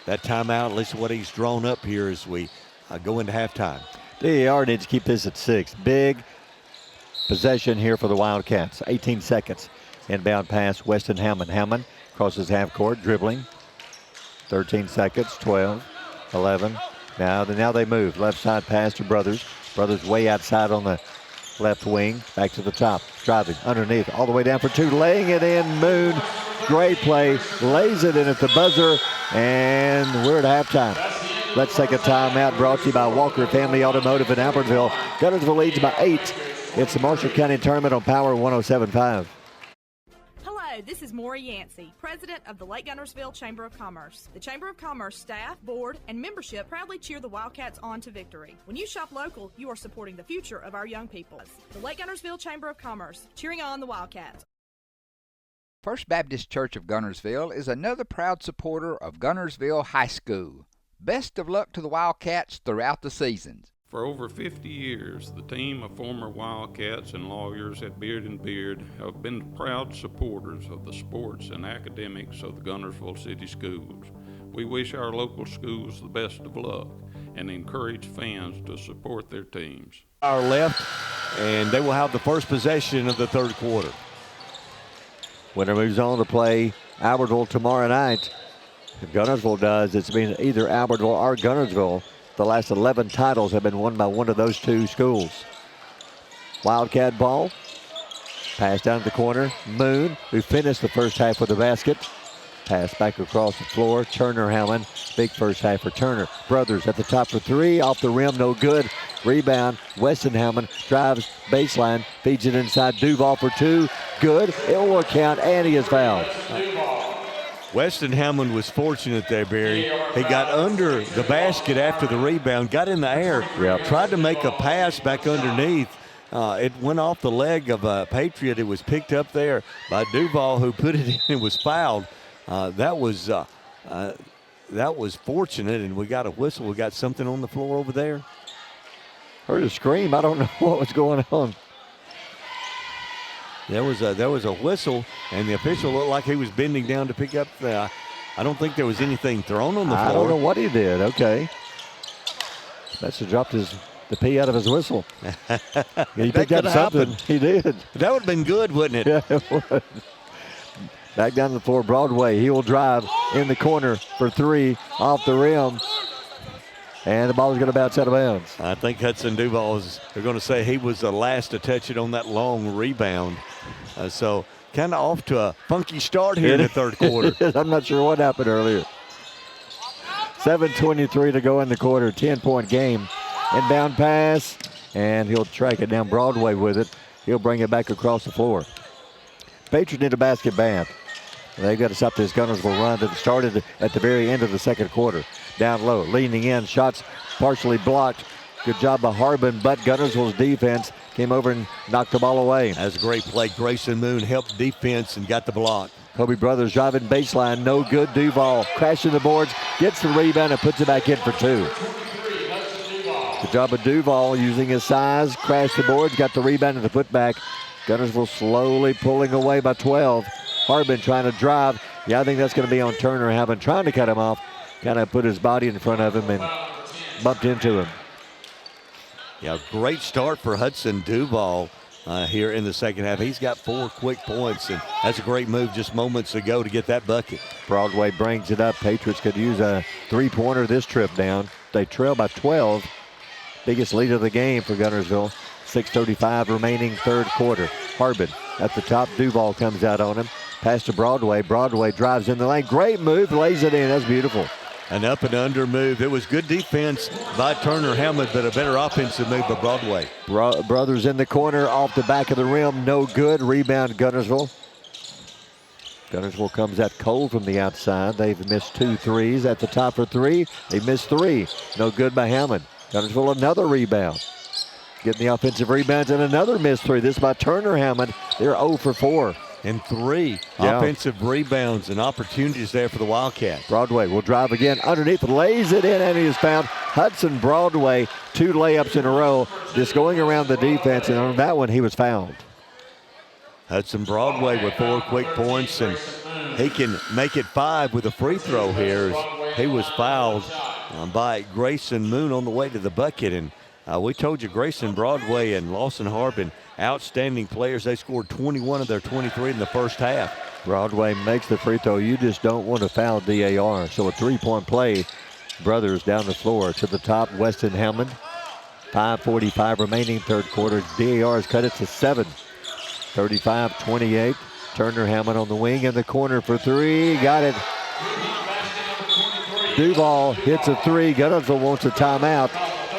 [SPEAKER 2] timeout, at least what he's drawn up here as we go into halftime.
[SPEAKER 1] DAR needs to keep this at 6. Big possession here for the Wildcats. 18 seconds. Inbound pass, Weston Hammond. Hammond crosses half court, dribbling. 13 seconds, 12, 11. Now they move. Left side pass to Brothers. Brothers way outside on the left wing. Back to the top. Driving underneath. All the way down for 2. Laying it in. Moon. Great play. Lays it in at the buzzer. And we're at halftime. Let's take a timeout, brought to you by Walker Family Automotive in Albertville. Guntersville leads by 8. It's the Marshall County Tournament on Power 107.5.
[SPEAKER 4] Hello, this is Maury Yancey, President of the Lake Guntersville Chamber of Commerce. The Chamber of Commerce staff, board, and membership proudly cheer the Wildcats on to victory. When you shop local, you are supporting the future of our young people. The Lake Guntersville Chamber of Commerce, cheering on the Wildcats.
[SPEAKER 5] First Baptist Church of Guntersville is another proud supporter of Guntersville High School. Best of luck to the Wildcats throughout the seasons.
[SPEAKER 3] For over 50 years, the team of former Wildcats and lawyers at Beard and Beard have been proud supporters of the sports and academics of the Guntersville City Schools. We wish our local schools the best of luck and encourage fans to support their teams.
[SPEAKER 2] Our left, and they will have the first possession of the third quarter.
[SPEAKER 1] Winner moves on to play Albertville tomorrow night. If Guntersville does, it's been either Albertville or Guntersville. The last 11 titles have been won by one of those two schools. Wildcat ball. Pass down to the corner. Moon, who finished the first half with a basket. Pass back across the floor. Turner Howland. Big first half for Turner. Brothers at the top for 3. Off the rim, no good. Rebound. Weston Howland drives baseline. Feeds it inside. Duval for 2. Good. It will count, and he is fouled.
[SPEAKER 2] Weston Hammond was fortunate there, Barry. He got under the basket after the rebound, got in the air, tried to make a pass back underneath. It went off the leg of a Patriot. It was picked up there by Duval, who put it in and was fouled. That was fortunate, and we got a whistle. We got something on the floor over there.
[SPEAKER 1] Heard a scream. I don't know what was going on.
[SPEAKER 2] There was a whistle, and the official looked like he was bending down to pick up the. I don't think there was anything thrown on the floor.
[SPEAKER 1] I don't know what he did. Okay, must have dropped the P out of his whistle. He picked up something. He did.
[SPEAKER 2] That would have been good, wouldn't it?
[SPEAKER 1] Yeah, it would. Back down to the floor, Broadway. He will drive in the corner for 3 off the rim. And the ball is going to bounce out of bounds.
[SPEAKER 2] I think Hudson Duval they're going to say he was the last to touch it on that long rebound. So kind of off to a funky start here in the third quarter.
[SPEAKER 1] I'm not sure what happened earlier. 7:23 to go in the quarter, 10-point game. Inbound pass, and he'll track it down Broadway with it. He'll bring it back across the floor. Patriots need a basket ban. They've got to stop this Guntersville run that started at the very end of the second quarter. Down low, leaning in, shots partially blocked. Good job by Harbin, but Guntersville's defense came over and knocked the ball away.
[SPEAKER 2] That's a great play. Grayson Moon helped defense and got the block.
[SPEAKER 1] Kobe Brothers driving baseline, no good. Duval crashing the boards, gets the rebound and puts it back in for 2. Good job of Duval using his size, crashed the boards, got the rebound and the putback. Guntersville slowly pulling away by 12. Harbin trying to drive. Yeah, I think that's going to be on Turner. Having trying to cut him off. Kind of put his body in front of him and bumped into him.
[SPEAKER 2] Yeah, great start for Hudson Duval here in the second half. He's got 4 quick points, and that's a great move just moments ago to get that bucket.
[SPEAKER 1] Broadway brings it up. Patriots could use a 3-pointer this trip down. They trail by 12. Biggest lead of the game for Guntersville. 6:35 remaining third quarter. Harbin at the top. Duval comes out on him. Pass to Broadway. Broadway drives in the lane. Great move. Lays it in. That's beautiful.
[SPEAKER 2] An up and under move. It was good defense by Turner Hammond, but a better offensive move by Broadway.
[SPEAKER 1] Brothers in the corner, off the back of the rim, no good. Rebound Guntersville. Guntersville comes out cold from the outside. They've missed 2 threes at the top for 3. They missed 3. No good by Hammond. Guntersville another rebound. Getting the offensive rebounds and another missed 3. This by Turner Hammond. They're 0 for 4.
[SPEAKER 2] And 3 offensive rebounds and opportunities there for the Wildcats.
[SPEAKER 1] Broadway will drive again underneath, lays it in, and he is found. Hudson Broadway, 2 layups in a row, just going around the defense, and on that one he was fouled.
[SPEAKER 2] Hudson Broadway with 4 quick points, and he can make it 5 with a free throw here. He was fouled by Grayson Moon on the way to the bucket, and we told you Grayson Broadway and Lawson Harbin, outstanding players. They scored 21 of their 23 in the first half.
[SPEAKER 1] Broadway makes the free throw. You just don't want to foul DAR. So a 3-point play. Brothers down the floor to the top. Weston Hammond. 5:45 remaining third quarter. DAR has cut it to 7. 35-28. Turner Hammond on the wing in the corner for 3. Got it. Duval hits a 3. Guntersville wants a timeout.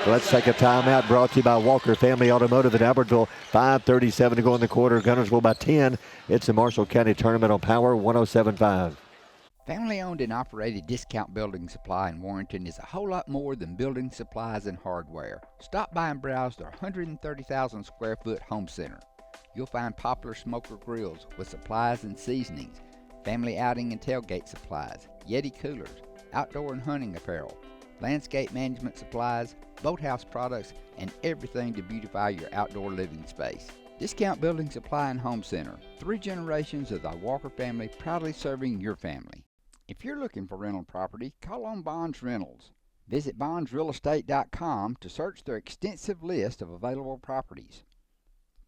[SPEAKER 1] Let's take a timeout, brought to you by Walker Family Automotive in Albertville. 5:37 to go in the quarter. Guntersville by 10. It's the Marshall County Tournament on Power 107.5.
[SPEAKER 5] Family-owned and operated Discount Building Supply in Warrenton is a whole lot more than building supplies and hardware. Stop by and browse their 130,000 square foot home center. You'll find popular smoker grills with supplies and seasonings, family outing and tailgate supplies, Yeti coolers, outdoor and hunting apparel, landscape management supplies, boathouse products, and everything to beautify your outdoor living space. Discount Building Supply and Home Center. 3 generations of the Walker family proudly serving your family. If you're looking for rental property, call on Bonds Rentals. Visit bondsrealestate.com to search their extensive list of available properties.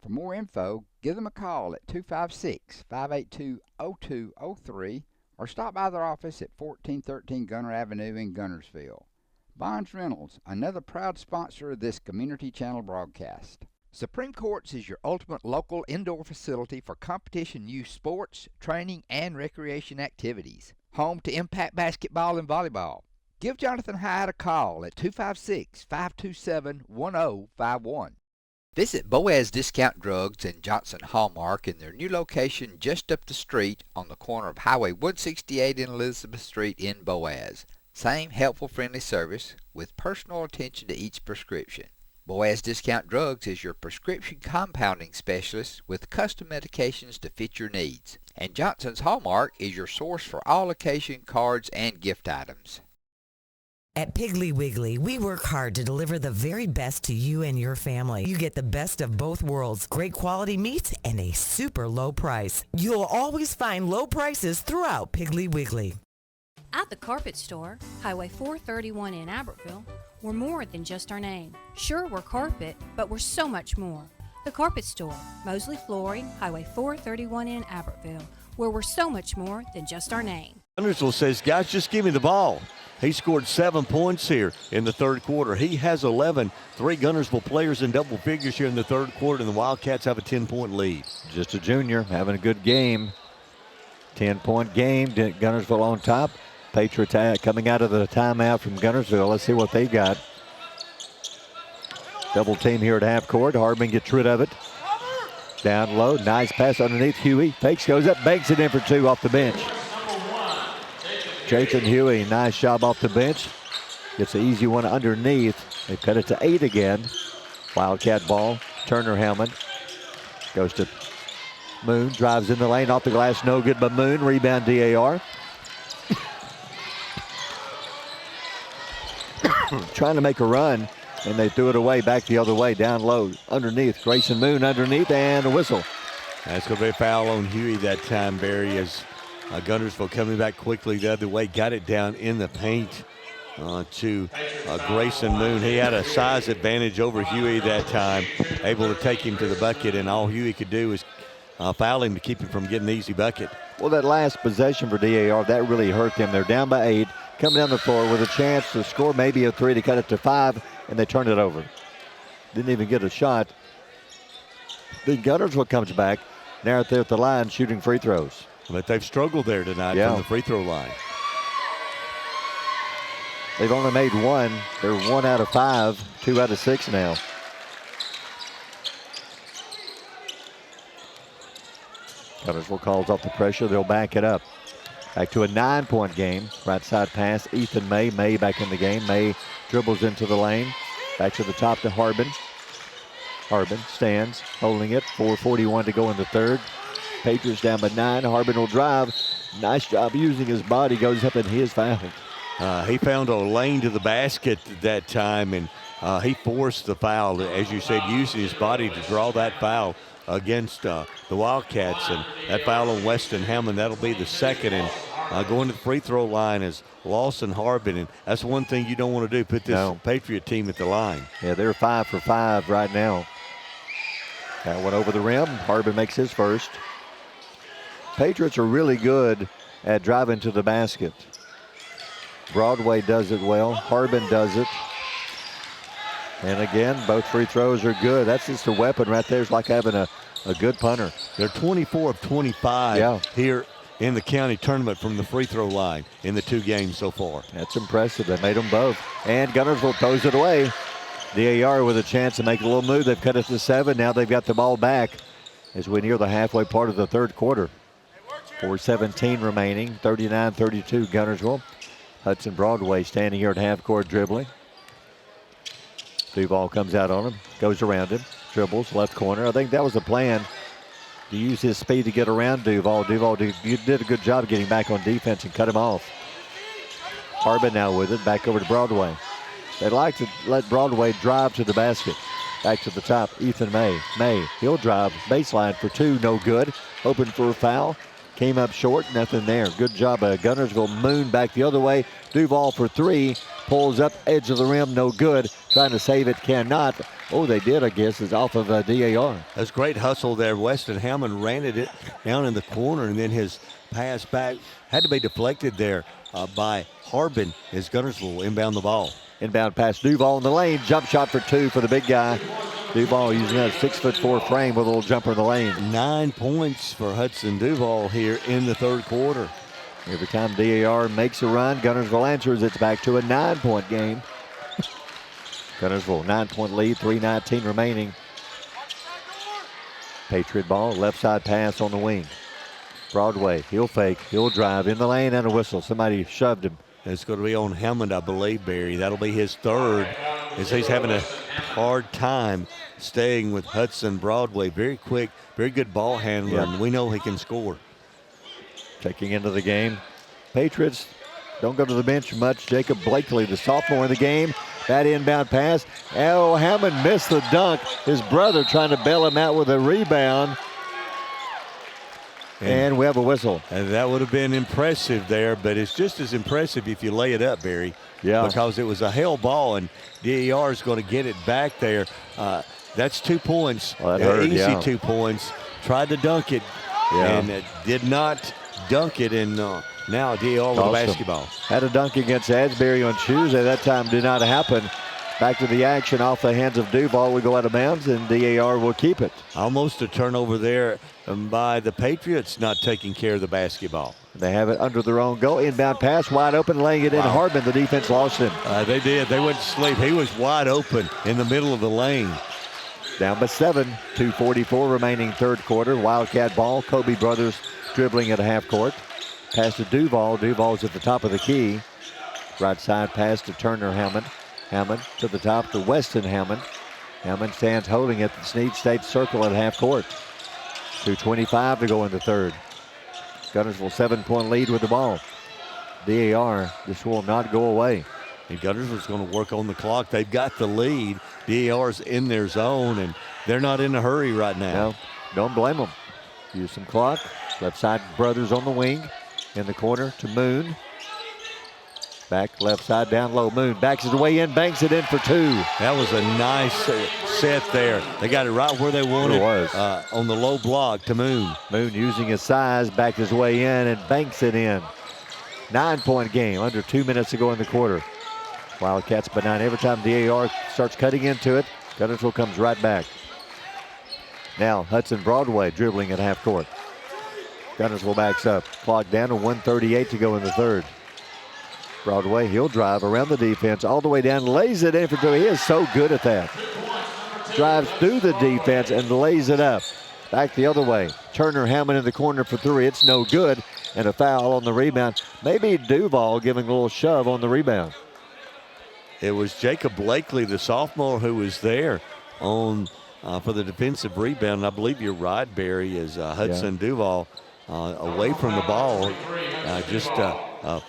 [SPEAKER 5] For more info, give them a call at 256-582-0203 or stop by their office at 1413 Gunner Avenue in Guntersville. Bonds Rentals, another proud sponsor of this Community Channel broadcast. Supreme Courts is your ultimate local indoor facility for competition youth sports, training, and recreation activities. Home to Impact Basketball and Volleyball. Give Jonathan Hyde a call at 256-527-1051. Visit Boaz Discount Drugs and Johnson Hallmark in their new location just up the street on the corner of Highway 168 and Elizabeth Street in Boaz. Same helpful, friendly service with personal attention to each prescription. Boaz Discount Drugs is your prescription compounding specialist with custom medications to fit your needs. And Johnson's Hallmark is your source for all occasion cards and gift items.
[SPEAKER 13] At Piggly Wiggly, we work hard to deliver the very best to you and your family. You get the best of both worlds, great quality meats, and a super low price. You'll always find low prices throughout Piggly Wiggly.
[SPEAKER 14] At the Carpet Store, Highway 431 in Albertville, we're more than just our name. Sure, we're carpet, but we're so much more. The Carpet Store, Mosley Flooring, Highway 431 in Albertville, where we're so much more than just our name.
[SPEAKER 2] Guntersville says, guys, just give me the ball. He scored 7 points here in the third quarter. He has 11. 3 Guntersville players in double figures here in the third quarter, and the Wildcats have a 10-point lead.
[SPEAKER 1] Just a junior, having a good game. 10-point game. Guntersville on top. Patriots coming out of the timeout from Guntersville. Let's see what they got. Double team here at half court. Hardman gets rid of it. Down low. Nice pass underneath. Huey fakes, goes up, banks it in for 2 off the bench. Jason Huey, nice job off the bench. Gets an easy one underneath. They cut it to 8 again. Wildcat ball. Turner Hammond goes to Moon. Drives in the lane off the glass. No good by Moon. Rebound DAR. Trying to make a run, and they threw it away back the other way. Down low. Underneath. Grayson Moon underneath, and a whistle.
[SPEAKER 2] That's going to be a foul on Huey that time, Barry, as Guntersville coming back quickly the other way. Got it down in the paint to Grayson Moon. He had a size advantage over Huey that time, able to take him to the bucket, and all Huey could do was foul him to keep him from getting an easy bucket.
[SPEAKER 1] Well, that last possession for DAR, that really hurt them. They're down by 8, coming down the floor with a chance to score maybe a 3 to cut it to 5, and they turn it over. Didn't even get a shot. Then Guntersville comes back. Now they're at the line shooting free throws.
[SPEAKER 2] But they've struggled there tonight from the free throw line.
[SPEAKER 1] They've only made one. They're 1 out of 5, 2 out of 6 now. Guntersville calls off the pressure. They'll back it up. Back to a 9-point game. Right side pass, Ethan May. May back in the game. May dribbles into the lane. Back to the top to Harbin. Harbin stands, holding it. 4:41 to go in the third. Patriots down by 9. Harbin will drive. Nice job using his body. Goes up and he is fouled.
[SPEAKER 2] He found a lane to the basket that time, and he forced the foul, as you said, using his body to draw that foul against the Wildcats. And that foul on Weston Hammond, that'll be the second. And going to the free throw line is Lawson Harbin, and that's one thing you don't want to do, put this Patriot team at the line.
[SPEAKER 1] Yeah, they're 5 for 5 right now. That one over the rim. Harbin makes his first. Patriots are really good at driving to the basket. Broadway does it well. Harbin does it. And again, both free throws are good. That's just a weapon right there. It's like having a good punter.
[SPEAKER 2] They're 24 of 25 here in the county tournament from the free throw line in the 2 games so far.
[SPEAKER 1] That's impressive. They made them both. And Guntersville throws it away. DAR with a chance to make a little move. They've cut it to 7. Now they've got the ball back as we near the halfway part of the third quarter. 4:17 remaining, 39-32 Guntersville. Hudson Broadway standing here at half court dribbling. Duval comes out on him, goes around him, dribbles left corner. I think that was the plan, to use his speed to get around Duval. Duval did a good job getting back on defense and cut him off. Harbin now with it, back over to Broadway. They like to let Broadway drive to the basket. Back to the top, Ethan May. May, he'll drive, baseline for 2, no good. Hoping for a foul. Came up short, nothing there. Good job by Guntersville. Moon back the other way. Duval for 3. Pulls up, edge of the rim, no good. Trying to save it, cannot. Oh, they did, I guess. It's off of DAR.
[SPEAKER 2] That's great hustle there. Weston Hammond ran it down in the corner, and then his pass back had to be deflected there by Harbin as Guntersville inbound the ball.
[SPEAKER 1] Inbound pass, Duval in the lane. Jump shot for 2 for the big guy. Duval using that 6'4" frame with a little jumper in the lane.
[SPEAKER 2] 9 points for Hudson Duval here in the third quarter.
[SPEAKER 1] Every time DAR makes a run, Guntersville answers. It's back to a 9-point game. Guntersville, 9-point lead, 3:19 remaining. Patriot ball, left side pass on the wing. Broadway, he'll fake, he'll drive in the lane and a whistle. Somebody shoved him.
[SPEAKER 2] It's going to be on Hammond, I believe, Barry. That'll be his third, as he's having a hard time staying with Hudson Broadway. Very quick, very good ball handler, and we know he can score.
[SPEAKER 1] Checking into the game. Patriots don't go to the bench much. Jacob Blakely, the sophomore in the game. That inbound pass. Oh, Hammond missed the dunk. His brother trying to bail him out with a rebound. And we have a whistle.
[SPEAKER 2] And that would have been impressive there, but it's just as impressive if you lay it up, Barry.
[SPEAKER 1] Yeah.
[SPEAKER 2] Because it was a hell ball, and DAR is going to get it back there. That's 2 points.
[SPEAKER 1] Well, that hurt,
[SPEAKER 2] easy 2 points. Tried to dunk it, and did not dunk it, and now DAR with a basketball.
[SPEAKER 1] Had a dunk against Asbury on Tuesday. That time did not happen. Back to the action off the hands of Duval. We go out of bounds, and DAR will keep it.
[SPEAKER 2] Almost a turnover there by the Patriots not taking care of the basketball.
[SPEAKER 1] They have it under their own goal. Inbound pass, wide open, laying it in. Harbin, the defense lost him.
[SPEAKER 2] They did. They went to sleep. He was wide open in the middle of the lane.
[SPEAKER 1] Down by 7, 2:44 remaining third quarter. Wildcat ball. Kobe brothers dribbling at half court. Pass to Duval. Duval's at the top of the key. Right side pass to Turner Hammond. Hammond to the top to Weston Hammond. Hammond stands holding it. The Snead State circle at half court. 2:25 to go in the third. Guntersville 7-point lead with the ball. DAR, this will not go away.
[SPEAKER 2] And Guntersville's going to work on the clock. They've got the lead. DAR's in their zone, and they're not in a hurry right now.
[SPEAKER 1] No, don't blame them. Use some clock. Left side brothers on the wing. In the corner to Moon. Back left side down low. Moon backs his way in, banks it in for 2.
[SPEAKER 2] That was a nice set there. They got it right where they wanted.
[SPEAKER 1] It was.
[SPEAKER 2] On the low block to Moon.
[SPEAKER 1] Moon using his size, backed his way in and banks it in. 9-point game, under 2 minutes to go in the quarter. Wildcats by 9. Every time DAR starts cutting into it, Guntersville comes right back. Now Hudson Broadway dribbling at half court. Guntersville backs up. Clock down to 1:38 to go in the third. Broadway, he'll drive around the defense all the way down, lays it in for three. He is so good at that. Drives through the defense and lays it up. Back the other way. Turner Hammond in the corner for three. It's no good. And a foul on the rebound. Maybe Duval giving a little shove on the rebound.
[SPEAKER 2] It was Jacob Blakely, the sophomore, who was there on for the defensive rebound. And I believe you're right, Barry, as Hudson Duval away from the ball just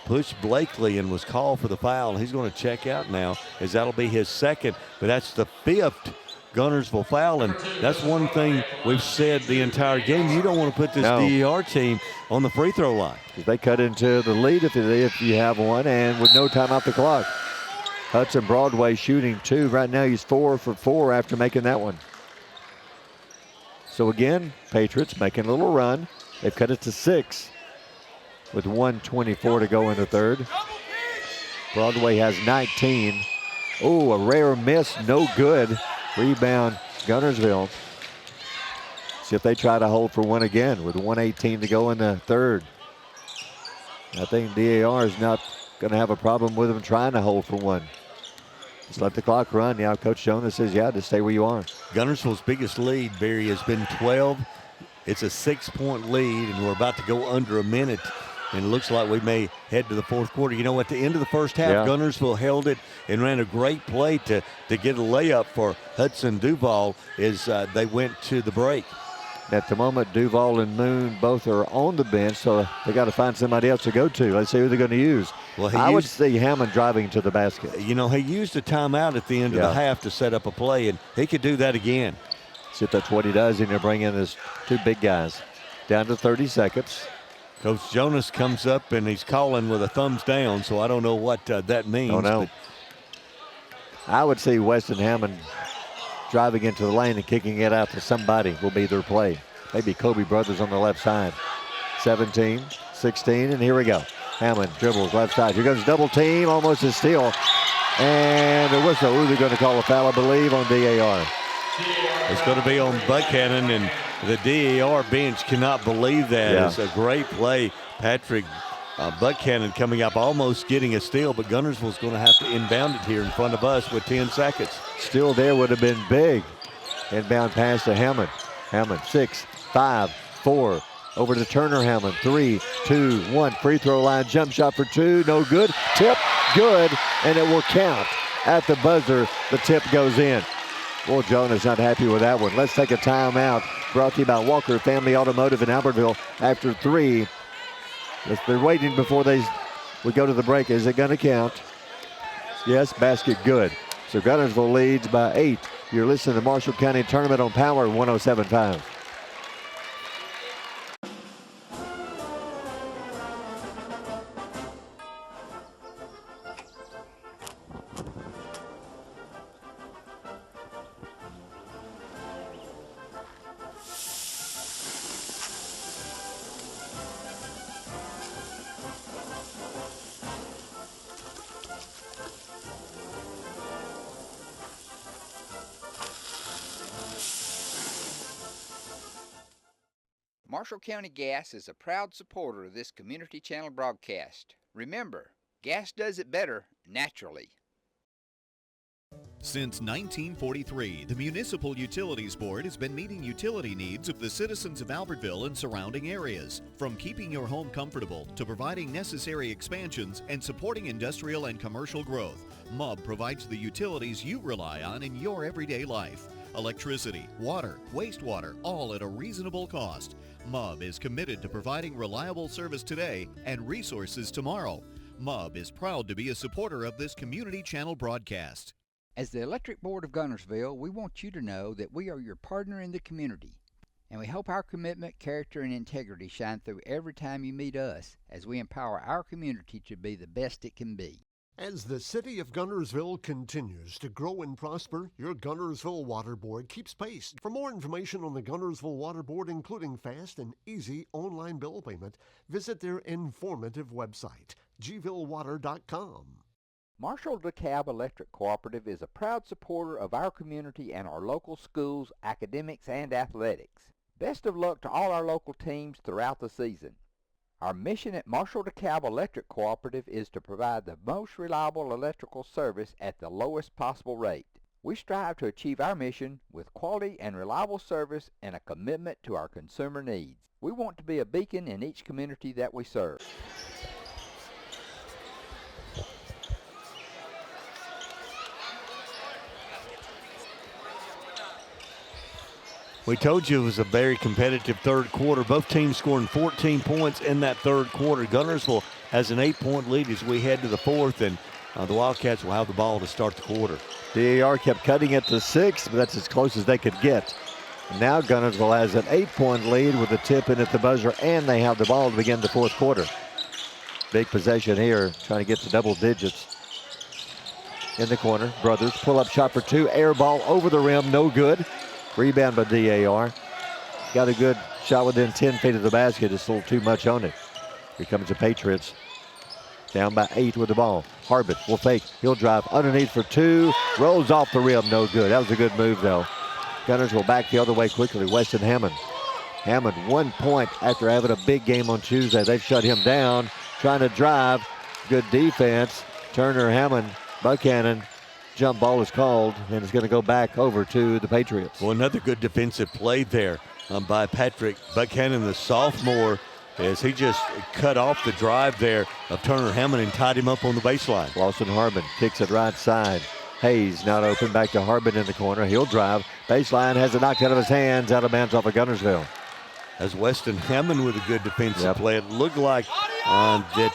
[SPEAKER 2] pushed Blakely and was called for the foul. He's going to check out now, as that'll be his second. But that's the fifth Guntersville foul, and that's one thing we've said the entire game. You don't want to put this DAR team on the free throw line.
[SPEAKER 1] They cut into the lead if you have one, and with no time off the clock. Hudson Broadway shooting two. Right now he's 4 for 4 after making that one. So again, Patriots making a little run. They've cut it to 6 with 1:24 to go in the third. Broadway has 19. Oh, a rare miss, no good. Rebound, Guntersville. See if they try to hold for one again with 1:18 to go in the third. I think DAR is not going to have a problem with them trying to hold for one. Just let the clock run. Yeah, Coach Jonas says, just stay where you are.
[SPEAKER 2] Guntersville's biggest lead, Barry, has been 12. It's a 6-point lead, and we're about to go under a minute. And it looks like we may head to the fourth quarter. You know, at the end of the first half, Guntersville held it and ran a great play to get a layup for Hudson Duval as they went to the break.
[SPEAKER 1] At the moment, Duval and Moon both are on the bench, so they got to find somebody else to go to. Let's see who they're going to use. Well, I would see Hammond driving to the basket.
[SPEAKER 2] You know, he used a timeout at the end of the half to set up a play, and he could do that again.
[SPEAKER 1] See if that's what he does, and he'll bring in his two big guys. Down to 30 seconds.
[SPEAKER 2] Coach Jonas comes up and he's calling with a thumbs down, so I don't know what that means.
[SPEAKER 1] Oh, no. I would see Weston Hammond driving into the lane and kicking it out to somebody will be their play. Maybe Kobe Brothers on the left side. 17, 16, and here we go. Hammond dribbles left side. Here goes double team, almost a steal. And the whistle. They're going to call a foul, I believe, on DAR.
[SPEAKER 2] It's going to be on Buchanan, and the DAR bench cannot believe that. It's a great play. Patrick Buchanan coming up, almost getting a steal, but Guntersville's going to have to inbound it here in front of us with 10 seconds.
[SPEAKER 1] Still there would have been big. Inbound pass to Hammond. Hammond, 6, 5, 4. Over to Turner Hammond, 3, 2, 1. Free throw line, jump shot for 2, no good. Tip, good, and it will count. At the buzzer, the tip goes in. Well, Jonah's not happy with that one. Let's take a timeout. Brought to you by Walker Family Automotive in Albertville. After 3, they're waiting before we go to the break. Is it going to count? Yes, basket good. So Guntersville leads by 8. You're listening to Marshall County Tournament on Power 107.5.
[SPEAKER 5] Marshall County Gas is a proud supporter of this community channel broadcast. Remember, gas does it better naturally.
[SPEAKER 15] Since 1943, the Municipal Utilities Board has been meeting utility needs of the citizens of Albertville and surrounding areas. From keeping your home comfortable to providing necessary expansions and supporting industrial and commercial growth, MUB provides the utilities you rely on in your everyday life. Electricity, water, wastewater, all at a reasonable cost. MUB is committed to providing reliable service today and resources tomorrow. MUB is proud to be a supporter of this community channel broadcast.
[SPEAKER 5] As the Electric Board of Guntersville, we want you to know that we are your partner in the community, and we hope our commitment, character, and integrity shine through every time you meet us as we empower our community to be the best it can be.
[SPEAKER 16] As the city of Guntersville continues to grow and prosper, your Guntersville Water Board keeps pace. For more information on the Guntersville Water Board, including fast and easy online bill payment, visit their informative website, gvillewater.com.
[SPEAKER 5] Marshall DeKalb Electric Cooperative is a proud supporter of our community and our local schools, academics, and athletics. Best of luck to all our local teams throughout the season. Our mission at Marshall DeKalb Electric Cooperative is to provide the most reliable electrical service at the lowest possible rate. We strive to achieve our mission with quality and reliable service and a commitment to our consumer needs. We want to be a beacon in each community that we serve.
[SPEAKER 2] We told you it was a very competitive third quarter. Both teams scoring 14 points in that third quarter. Guntersville has an 8-point lead as we head to the fourth, and the Wildcats will have the ball to start the quarter.
[SPEAKER 1] DAR kept cutting it to 6, but that's as close as they could get. Now Guntersville has an 8-point lead with a tip in at the buzzer, and they have the ball to begin the fourth quarter. Big possession here, trying to get to double digits. In the corner, Brothers pull up shot for 2, air ball over the rim, no good. Rebound by DAR. Got a good shot within 10 feet of the basket, just a little too much on it. Here comes the Patriots. Down by 8 with the ball. Harbin will fake. He'll drive underneath for 2. Rolls off the rim. No good. That was a good move, though. Gunners will back the other way quickly. Weston Hammond. Hammond 1 point after having a big game on Tuesday. They've shut him down. Trying to drive. Good defense. Turner, Hammond, Buchanan. Jump ball is called, and it's going to go back over to the Patriots.
[SPEAKER 2] Well, another good defensive play there by Patrick Buchanan, the sophomore, as he just cut off the drive there of Turner Hammond and tied him up on the baseline.
[SPEAKER 1] Lawson Harbin kicks it right side. Hayes not open, back to Harbin in the corner. He'll drive. Baseline has it knocked out of his hands, out of bounds off of Guntersville.
[SPEAKER 2] As Weston Hammond with a good defensive play. It looked like that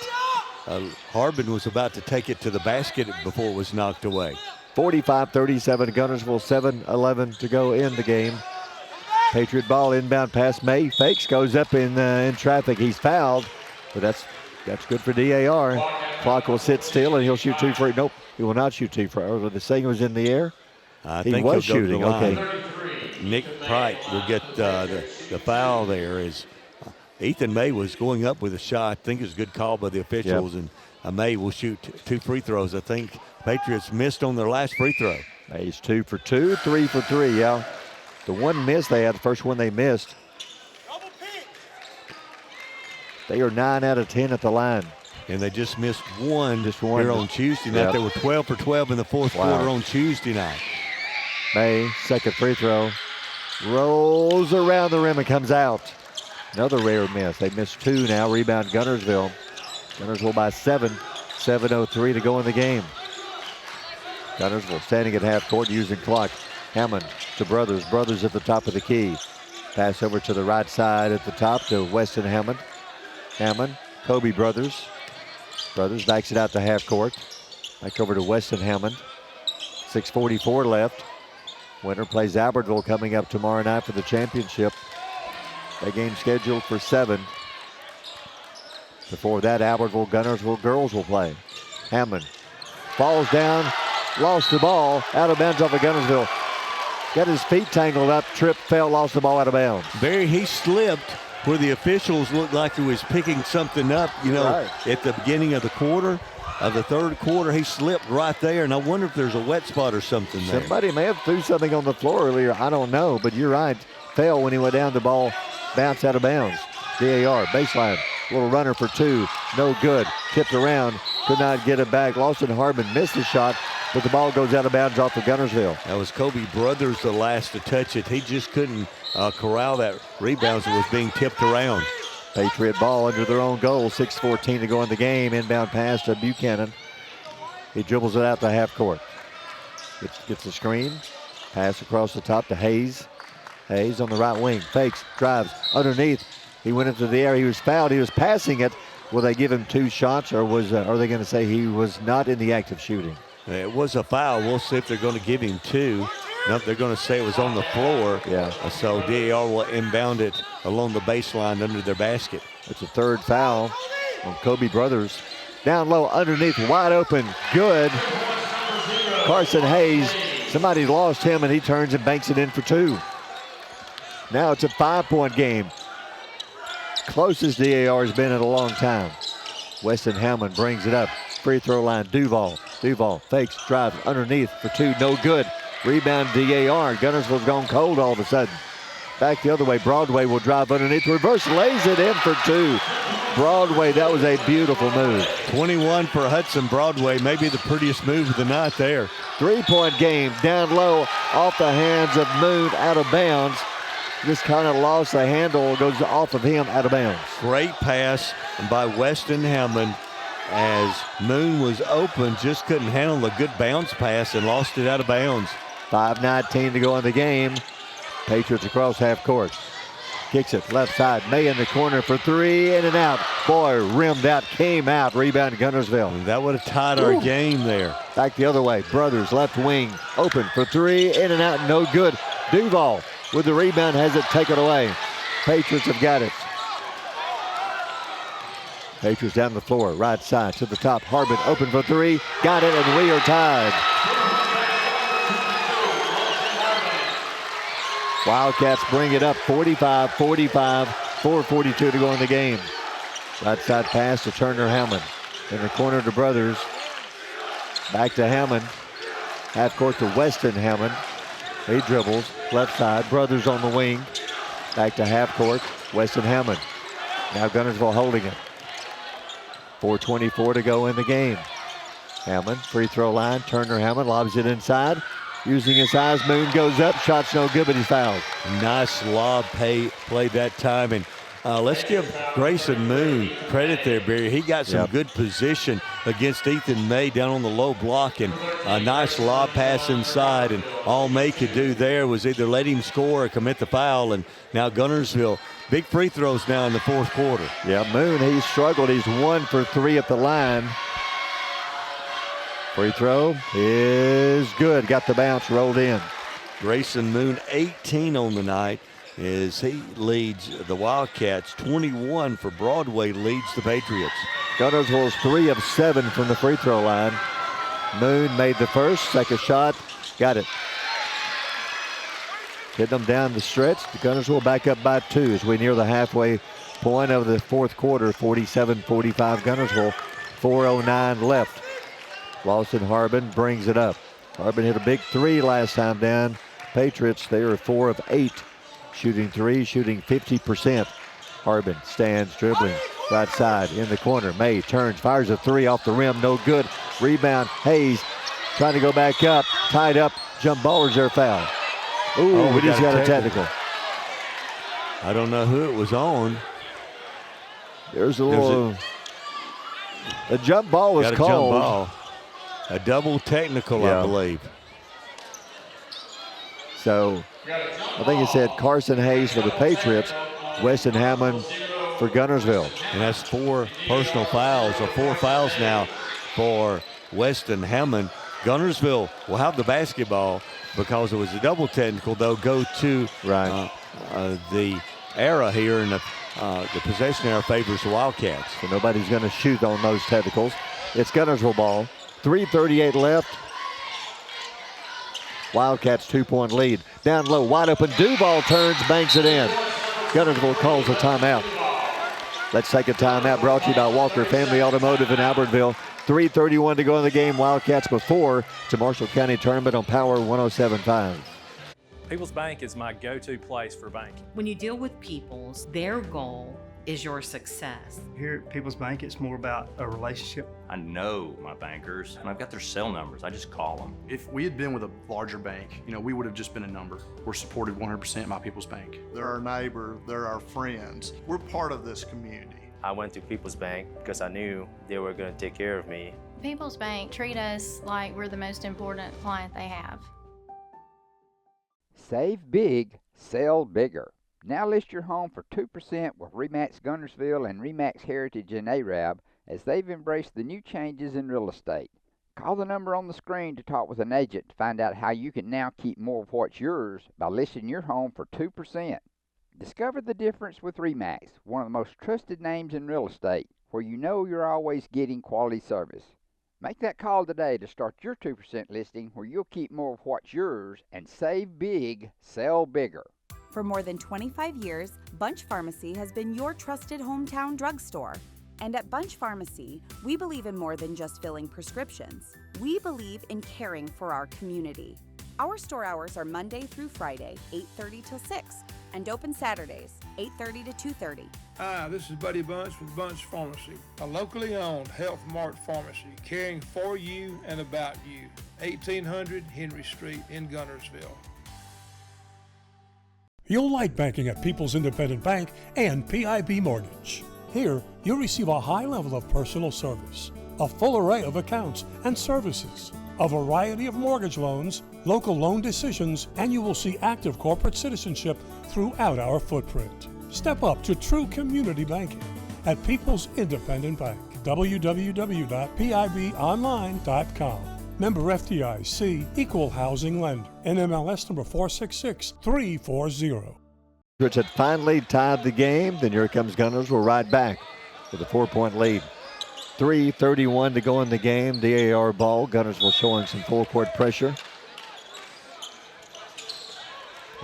[SPEAKER 2] Harbin was about to take it to the basket before it was knocked away.
[SPEAKER 1] 45-37, Guntersville, 7-11 to go in the game. Patriot ball inbound pass. May fakes, goes up in traffic. He's fouled, but that's good for DAR. Clock will sit still, and he'll shoot 2 free. Nope, he will not shoot 2 free. The thing was in the air.
[SPEAKER 2] He
[SPEAKER 1] was shooting. Okay.
[SPEAKER 2] Nick Prite will get the foul there as Ethan May was going up with a shot. I think it was a good call by the officials, and May will shoot 2 free throws. I think Patriots missed on their last free throw.
[SPEAKER 1] May's 2 for 2, 3 for 3, yeah. The one miss they had, the first one they missed. They are 9 out of 10 at the line.
[SPEAKER 2] And they just missed one here on Tuesday night. They were 12 for 12 in the fourth quarter on Tuesday night.
[SPEAKER 1] May, second free throw. Rolls around the rim and comes out. Another rare miss. They missed 2 now. Rebound Guntersville. Guntersville by 7. 7:03 to go in the game. Guntersville standing at half court using clock. Hammond to Brothers. Brothers at the top of the key. Pass over to the right side at the top to Weston Hammond. Hammond, Kobe Brothers. Brothers backs it out to half court. Back over to Weston Hammond. 6:44 left. Winner plays Albertville coming up tomorrow night for the championship. That game scheduled for 7. Before that, Albertville Guntersville girls will play. Hammond falls down, lost the ball, out of bounds off of Guntersville. Got his feet tangled up, tripped, fell, lost the ball out of bounds.
[SPEAKER 2] Barry, he slipped where the officials looked like he was picking something up, at the beginning of the quarter, of the third quarter. He slipped right there, and I wonder if there's a wet spot or something there.
[SPEAKER 1] Somebody may have threw something on the floor earlier. I don't know, but you're right. Fell when he went down, the ball bounced out of bounds. DAR, baseline, little runner for 2, no good. Tipped around, could not get it back. Lawson Harbin missed the shot, but the ball goes out of bounds off of Guntersville.
[SPEAKER 2] That was Kobe Brothers the last to touch it. He just couldn't corral that rebound as it was being tipped around.
[SPEAKER 1] Patriot ball under their own goal. 6:14 to go in the game. Inbound pass to Buchanan. He dribbles it out to half court. Gets the screen. Pass across the top to Hayes. Hayes on the right wing. Fakes, drives underneath. He went into the air. He was fouled. He was passing it. Will they give him 2 shots, or are they going to say he was not in the act of shooting?
[SPEAKER 2] It was a foul. We'll see if they're going to give him 2. No, they're going to say it was on the floor.
[SPEAKER 1] Yeah.
[SPEAKER 2] So DAR will inbound it along the baseline under their basket.
[SPEAKER 1] It's a 3rd foul on Kobe Brothers. Down low, underneath, wide open, good. Carson Hayes, somebody lost him, and he turns and banks it in for 2. Now it's a 5-point game. Closest DAR has been in a long time. Weston Hammond brings it up. Free throw line, Duval. Duval fakes, drives underneath for 2, no good. Rebound DAR. Guntersville's gone cold all of a sudden. Back the other way. Broadway will drive underneath. Reverse lays it in for two. Broadway, that was a beautiful move.
[SPEAKER 2] 21 for Hudson Broadway, maybe the prettiest move of the night there.
[SPEAKER 1] 3-point game down low off the hands of Moon out of bounds. Just kind of lost the handle, goes off of him out of bounds.
[SPEAKER 2] Great pass by Weston Hammond as Moon was open, just couldn't handle a good bounce pass and lost it out of bounds.
[SPEAKER 1] 5:19 to go in the game. Patriots across half court. Kicks it left side. May in the corner for three, in and out. Boy, rimmed out, came out. Rebound Guntersville.
[SPEAKER 2] That would have tied our game there.
[SPEAKER 1] Back the other way. Brothers left wing. Open for three, in and out, no good. Duval with the rebound, has it taken away. Patriots have got it. Patriots down the floor, right side to the top. Harbin open for three, got it, and we are tied. Wildcats bring it up 45-45, 4:42 to go in the game. Right side pass to Turner Hammond. In the corner to Brothers. Back to Hammond. Half court to Weston Hammond. He dribbles, left side, Brothers on the wing. Back to half court, Weston Hammond. Now Guntersville holding it. 4:24 to go in the game. Hammond, free throw line, Turner Hammond lobs it inside. Using his eyes, Moon goes up, shot's no good, but he's fouled.
[SPEAKER 2] Nice lob play that time, and let's give Grayson Moon credit there, Barry. He got some good position against Ethan May down on the low block, and a nice lob pass inside, and all May could do there was either let him score or commit the foul, and now Guntersville, big free throws now in the fourth quarter.
[SPEAKER 1] Yeah, Moon, he struggled. He's 1 for 3 at the line. Free throw is good. Got the bounce, rolled in.
[SPEAKER 2] Grayson Moon, 18 on the night, as he leads the Wildcats. 21 for Broadway, leads the Patriots.
[SPEAKER 1] Guntersville's 3 of 7 from the free throw line. Moon made the first, second shot, got it. Hit them down the stretch. Guntersville back up by 2 as we near the halfway point of the fourth quarter. 47-45 Guntersville, 4:09 left. Lawson Harbin brings it up. Harbin hit a big 3 last time down. Patriots, they are 4 of 8. Shooting 3, shooting 50%. Harbin stands dribbling. Right side in the corner. May turns, fires a 3 off the rim. No good. Rebound. Hayes trying to go back up. Tied up. Jump ball. Is there a foul? Ooh, we just got a technical.
[SPEAKER 2] I don't know who it was on.
[SPEAKER 1] There's a little. A jump ball was called.
[SPEAKER 2] Jump ball. A double technical, I believe.
[SPEAKER 1] So I think it said Carson Hayes for the Patriots, Weston Hammond for Guntersville.
[SPEAKER 2] And that's 4 personal fouls, or 4 fouls now for Weston Hammond. Guntersville will have the basketball because it was a double technical, though, go to the era here, and the possession era favors the Wildcats.
[SPEAKER 1] So nobody's going to shoot on those technicals. It's Guntersville ball. 3:38 left. Wildcats 2-point lead. Down low, wide open. Duval turns, banks it in. Guntersville calls a timeout. Let's take a timeout, brought to you by Walker Family Automotive in Albertville. 3:31 to go in the game. Wildcats before to Marshall County Tournament on Power 107.5.
[SPEAKER 17] People's Bank is my go-to place for banking.
[SPEAKER 18] When you deal with People's, their goal is your success.
[SPEAKER 19] Here at People's Bank, it's more about a relationship.
[SPEAKER 20] I know my bankers, and I've got their cell numbers. I just call them.
[SPEAKER 21] If we had been with a larger bank, we would have just been a number. We're supported 100% by People's Bank.
[SPEAKER 22] They're our neighbor, they're our friends. We're part of this community.
[SPEAKER 23] I went to People's Bank because I knew they were going to take care of me.
[SPEAKER 24] People's Bank treat us like we're the most important client they have.
[SPEAKER 5] Save big, sell bigger. Now list your home for 2% with RE/MAX Guntersville and RE/MAX Heritage in Arab as they've embraced the new changes in real estate. Call the number on the screen to talk with an agent to find out how you can now keep more of what's yours by listing your home for 2%. Discover the difference with RE/MAX, one of the most trusted names in real estate, where you know you're always getting quality service. Make that call today to start your 2% listing where you'll keep more of what's yours and save big, sell bigger.
[SPEAKER 25] For more than 25 years, Bunch Pharmacy has been your trusted hometown drugstore. And at Bunch Pharmacy, we believe in more than just filling prescriptions. We believe in caring for our community. Our store hours are Monday through Friday, 8:30 till 6, and open Saturdays, 8:30 to 2:30.
[SPEAKER 6] Hi, this is Buddy Bunch with Bunch Pharmacy, a locally owned Health Mart pharmacy caring for you and about you. 1800 Henry Street in Guntersville.
[SPEAKER 7] You'll like banking at People's Independent Bank and PIB Mortgage. Here, you'll receive a high level of personal service, a full array of accounts and services, a variety of mortgage loans, local loan decisions, and you will see active corporate citizenship throughout our footprint. Step up to true community banking at People's Independent Bank. www.pibonline.com. Member FDIC, Equal Housing Lender. NMLS number 466340.
[SPEAKER 1] Patriots had finally tied the game. Then here comes Guntersville right back with a 4-point lead. 3:31 to go in the game. DAR ball. Guntersville showing some full court pressure.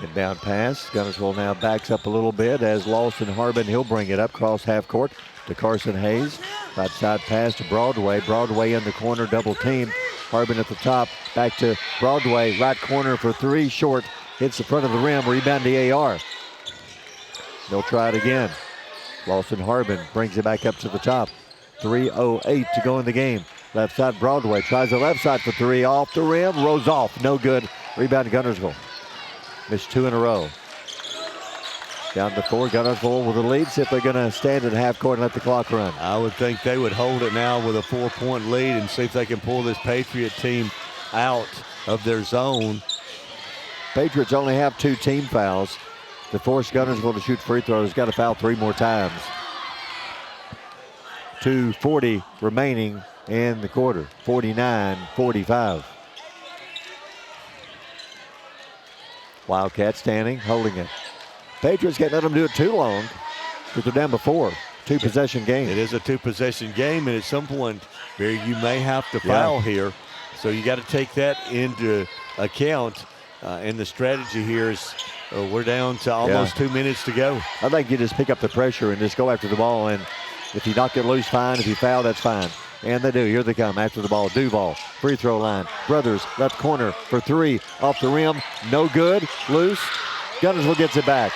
[SPEAKER 1] Inbound pass. Guntersville now backs up a little bit as Lawson Harbin, he'll bring it up cross half court to Carson Hayes. Right side pass to Broadway. Broadway in the corner, double team. Harbin at the top, back to Broadway. Right corner for three, short. Hits the front of the rim, rebound DAR. They'll try it again. Lawson Harbin brings it back up to the top. 3:08 to go in the game. Left side Broadway tries the left side for three. Off the rim, rolls off. No good. Rebound Guntersville. Missed two in a row. Down to four. Guntersville with the lead. See if they're going to stand at half court and let the clock run.
[SPEAKER 2] I would think they would hold it now with a 4-point lead and see if they can pull this Patriot team out of their zone.
[SPEAKER 1] Patriots only have 2 team fouls. To force Guntersville to shoot free throws, got to foul 3 more times. 2:40 remaining in the quarter. 49-45. Wildcats standing, holding it. Patriots can't let them do it too long because they're down before. 2-possession game.
[SPEAKER 2] It is a 2-possession game, and at some point, Barry, you may have to foul here. So you got to take that into account. And the strategy here is we're down to almost 2 minutes to go.
[SPEAKER 1] I think you just pick up the pressure and just go after the ball. And if you knock it loose, fine. If you foul, that's fine. And they do. Here they come after the ball. Duval, free throw line. Brothers, left corner for three. Off the rim. No good. Loose. Guntersville gets it back.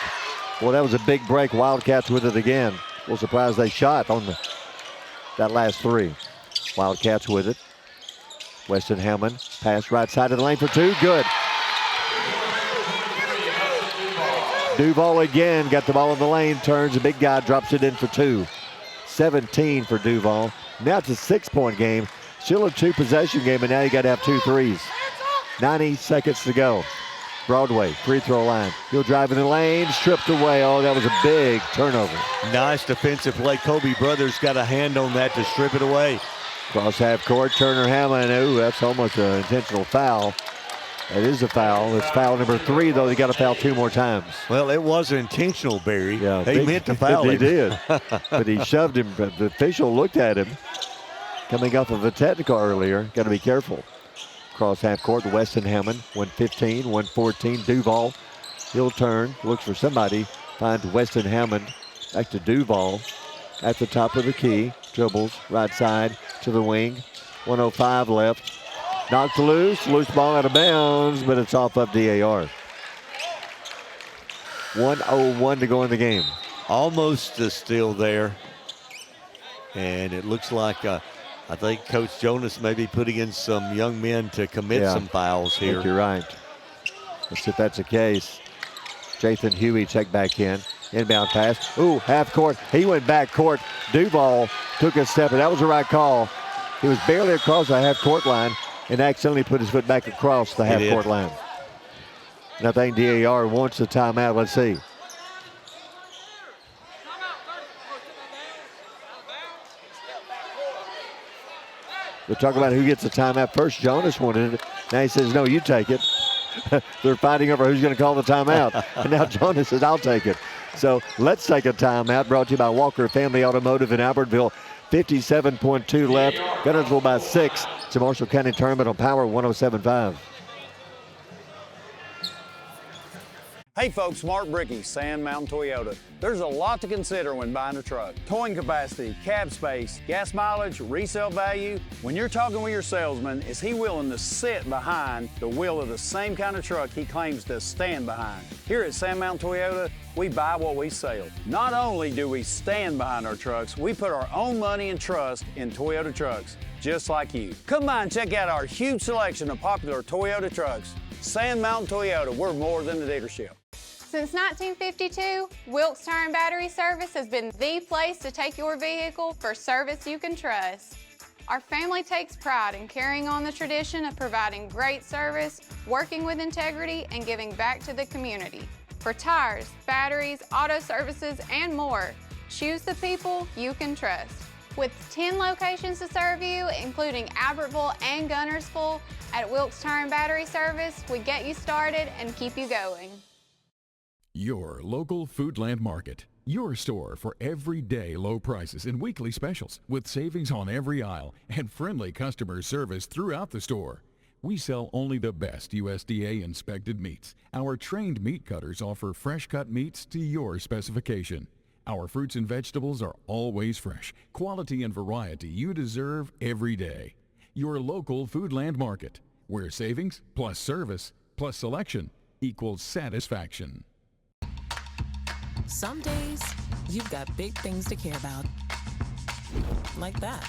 [SPEAKER 1] Well, that was a big break. Wildcats with it again. Well, surprised they shot on that last three. Wildcats with it. Weston Hammond. Pass right side of the lane for two. Good. Duval again. Got the ball in the lane. Turns. The big guy drops it in for two. 17 for Duval. Now it's a 6-point game. Still a 2-possession game, and now you got to have 2 threes. 90 seconds to go. Broadway, free throw line. He'll drive in the lane, stripped away. Oh, that was a big turnover.
[SPEAKER 2] Nice defensive play. Kobe Brothers got a hand on that to strip it away.
[SPEAKER 1] Cross half court, Turner Hammond. Ooh, that's almost an intentional foul. It is a foul. It's foul number 3, though. They got to foul 2 more times.
[SPEAKER 2] Well, it was intentional, Barry.
[SPEAKER 1] Yeah,
[SPEAKER 2] they meant to foul him.
[SPEAKER 1] He did, but he shoved him. The official looked at him. Coming off of a technical earlier. Got to be careful. Cross half court, Weston Hammond. 115, 114. Duval. He'll turn. Looks for somebody. Finds Weston Hammond. Back to Duval. At the top of the key. Dribbles. Right side to the wing. 105 left. Knocked loose. Loose ball out of bounds, but it's off of DAR. 1:01 to go in the game.
[SPEAKER 2] Almost a steal there. And it looks like I think Coach Jonas may be putting in some young men to commit some fouls here.
[SPEAKER 1] I think you're right. Let's see if that's the case. Jathan Huey check back in. Inbound pass. Ooh, half court. He went back court. Duval took a step, and that was the right call. He was barely across the half court line and accidentally put his foot back across the half court line. And I think DAR wants the timeout. Let's see. We're talking about who gets the timeout first. Jonas wanted it. Now he says, no, you take it. They're fighting over who's going to call the timeout. And now Jonas says, I'll take it. So let's take a timeout. Brought to you by Walker Family Automotive in Albertville. 57.2 left. Guntersville by 6. It's a Marshall County tournament on Power 107.5.
[SPEAKER 8] Hey folks, Mark Brickey, Sand Mountain Toyota. There's a lot to consider when buying a truck. Towing capacity, cab space, gas mileage, resale value. When you're talking with your salesman, is he willing to sit behind the wheel of the same kind of truck he claims to stand behind? Here at Sand Mountain Toyota, we buy what we sell. Not only do we stand behind our trucks, we put our own money and trust in Toyota trucks, just like you. Come by and check out our huge selection of popular Toyota trucks. Sand Mountain Toyota, we're more than a dealership.
[SPEAKER 4] Since 1952, Wilkes Tire and Battery Service has been the place to take your vehicle for service you can trust. Our family takes pride in carrying on the tradition of providing great service, working with integrity, and giving back to the community. For tires, batteries, auto services, and more, choose the people you can trust. With 10 locations to serve you, including Albertville and Guntersville, at Wilkes Tire and Battery Service, we get you started and keep you going.
[SPEAKER 9] Your local Foodland Market. Your store for everyday low prices and weekly specials with savings on every aisle and friendly customer service throughout the store. We sell only the best USDA inspected meats. Our trained meat cutters offer fresh cut meats to your specification. Our fruits and vegetables are always fresh. Quality and variety you deserve every day. Your local Foodland Market, where savings plus service plus selection equals satisfaction.
[SPEAKER 10] Some days, you've got big things to care about. Like that.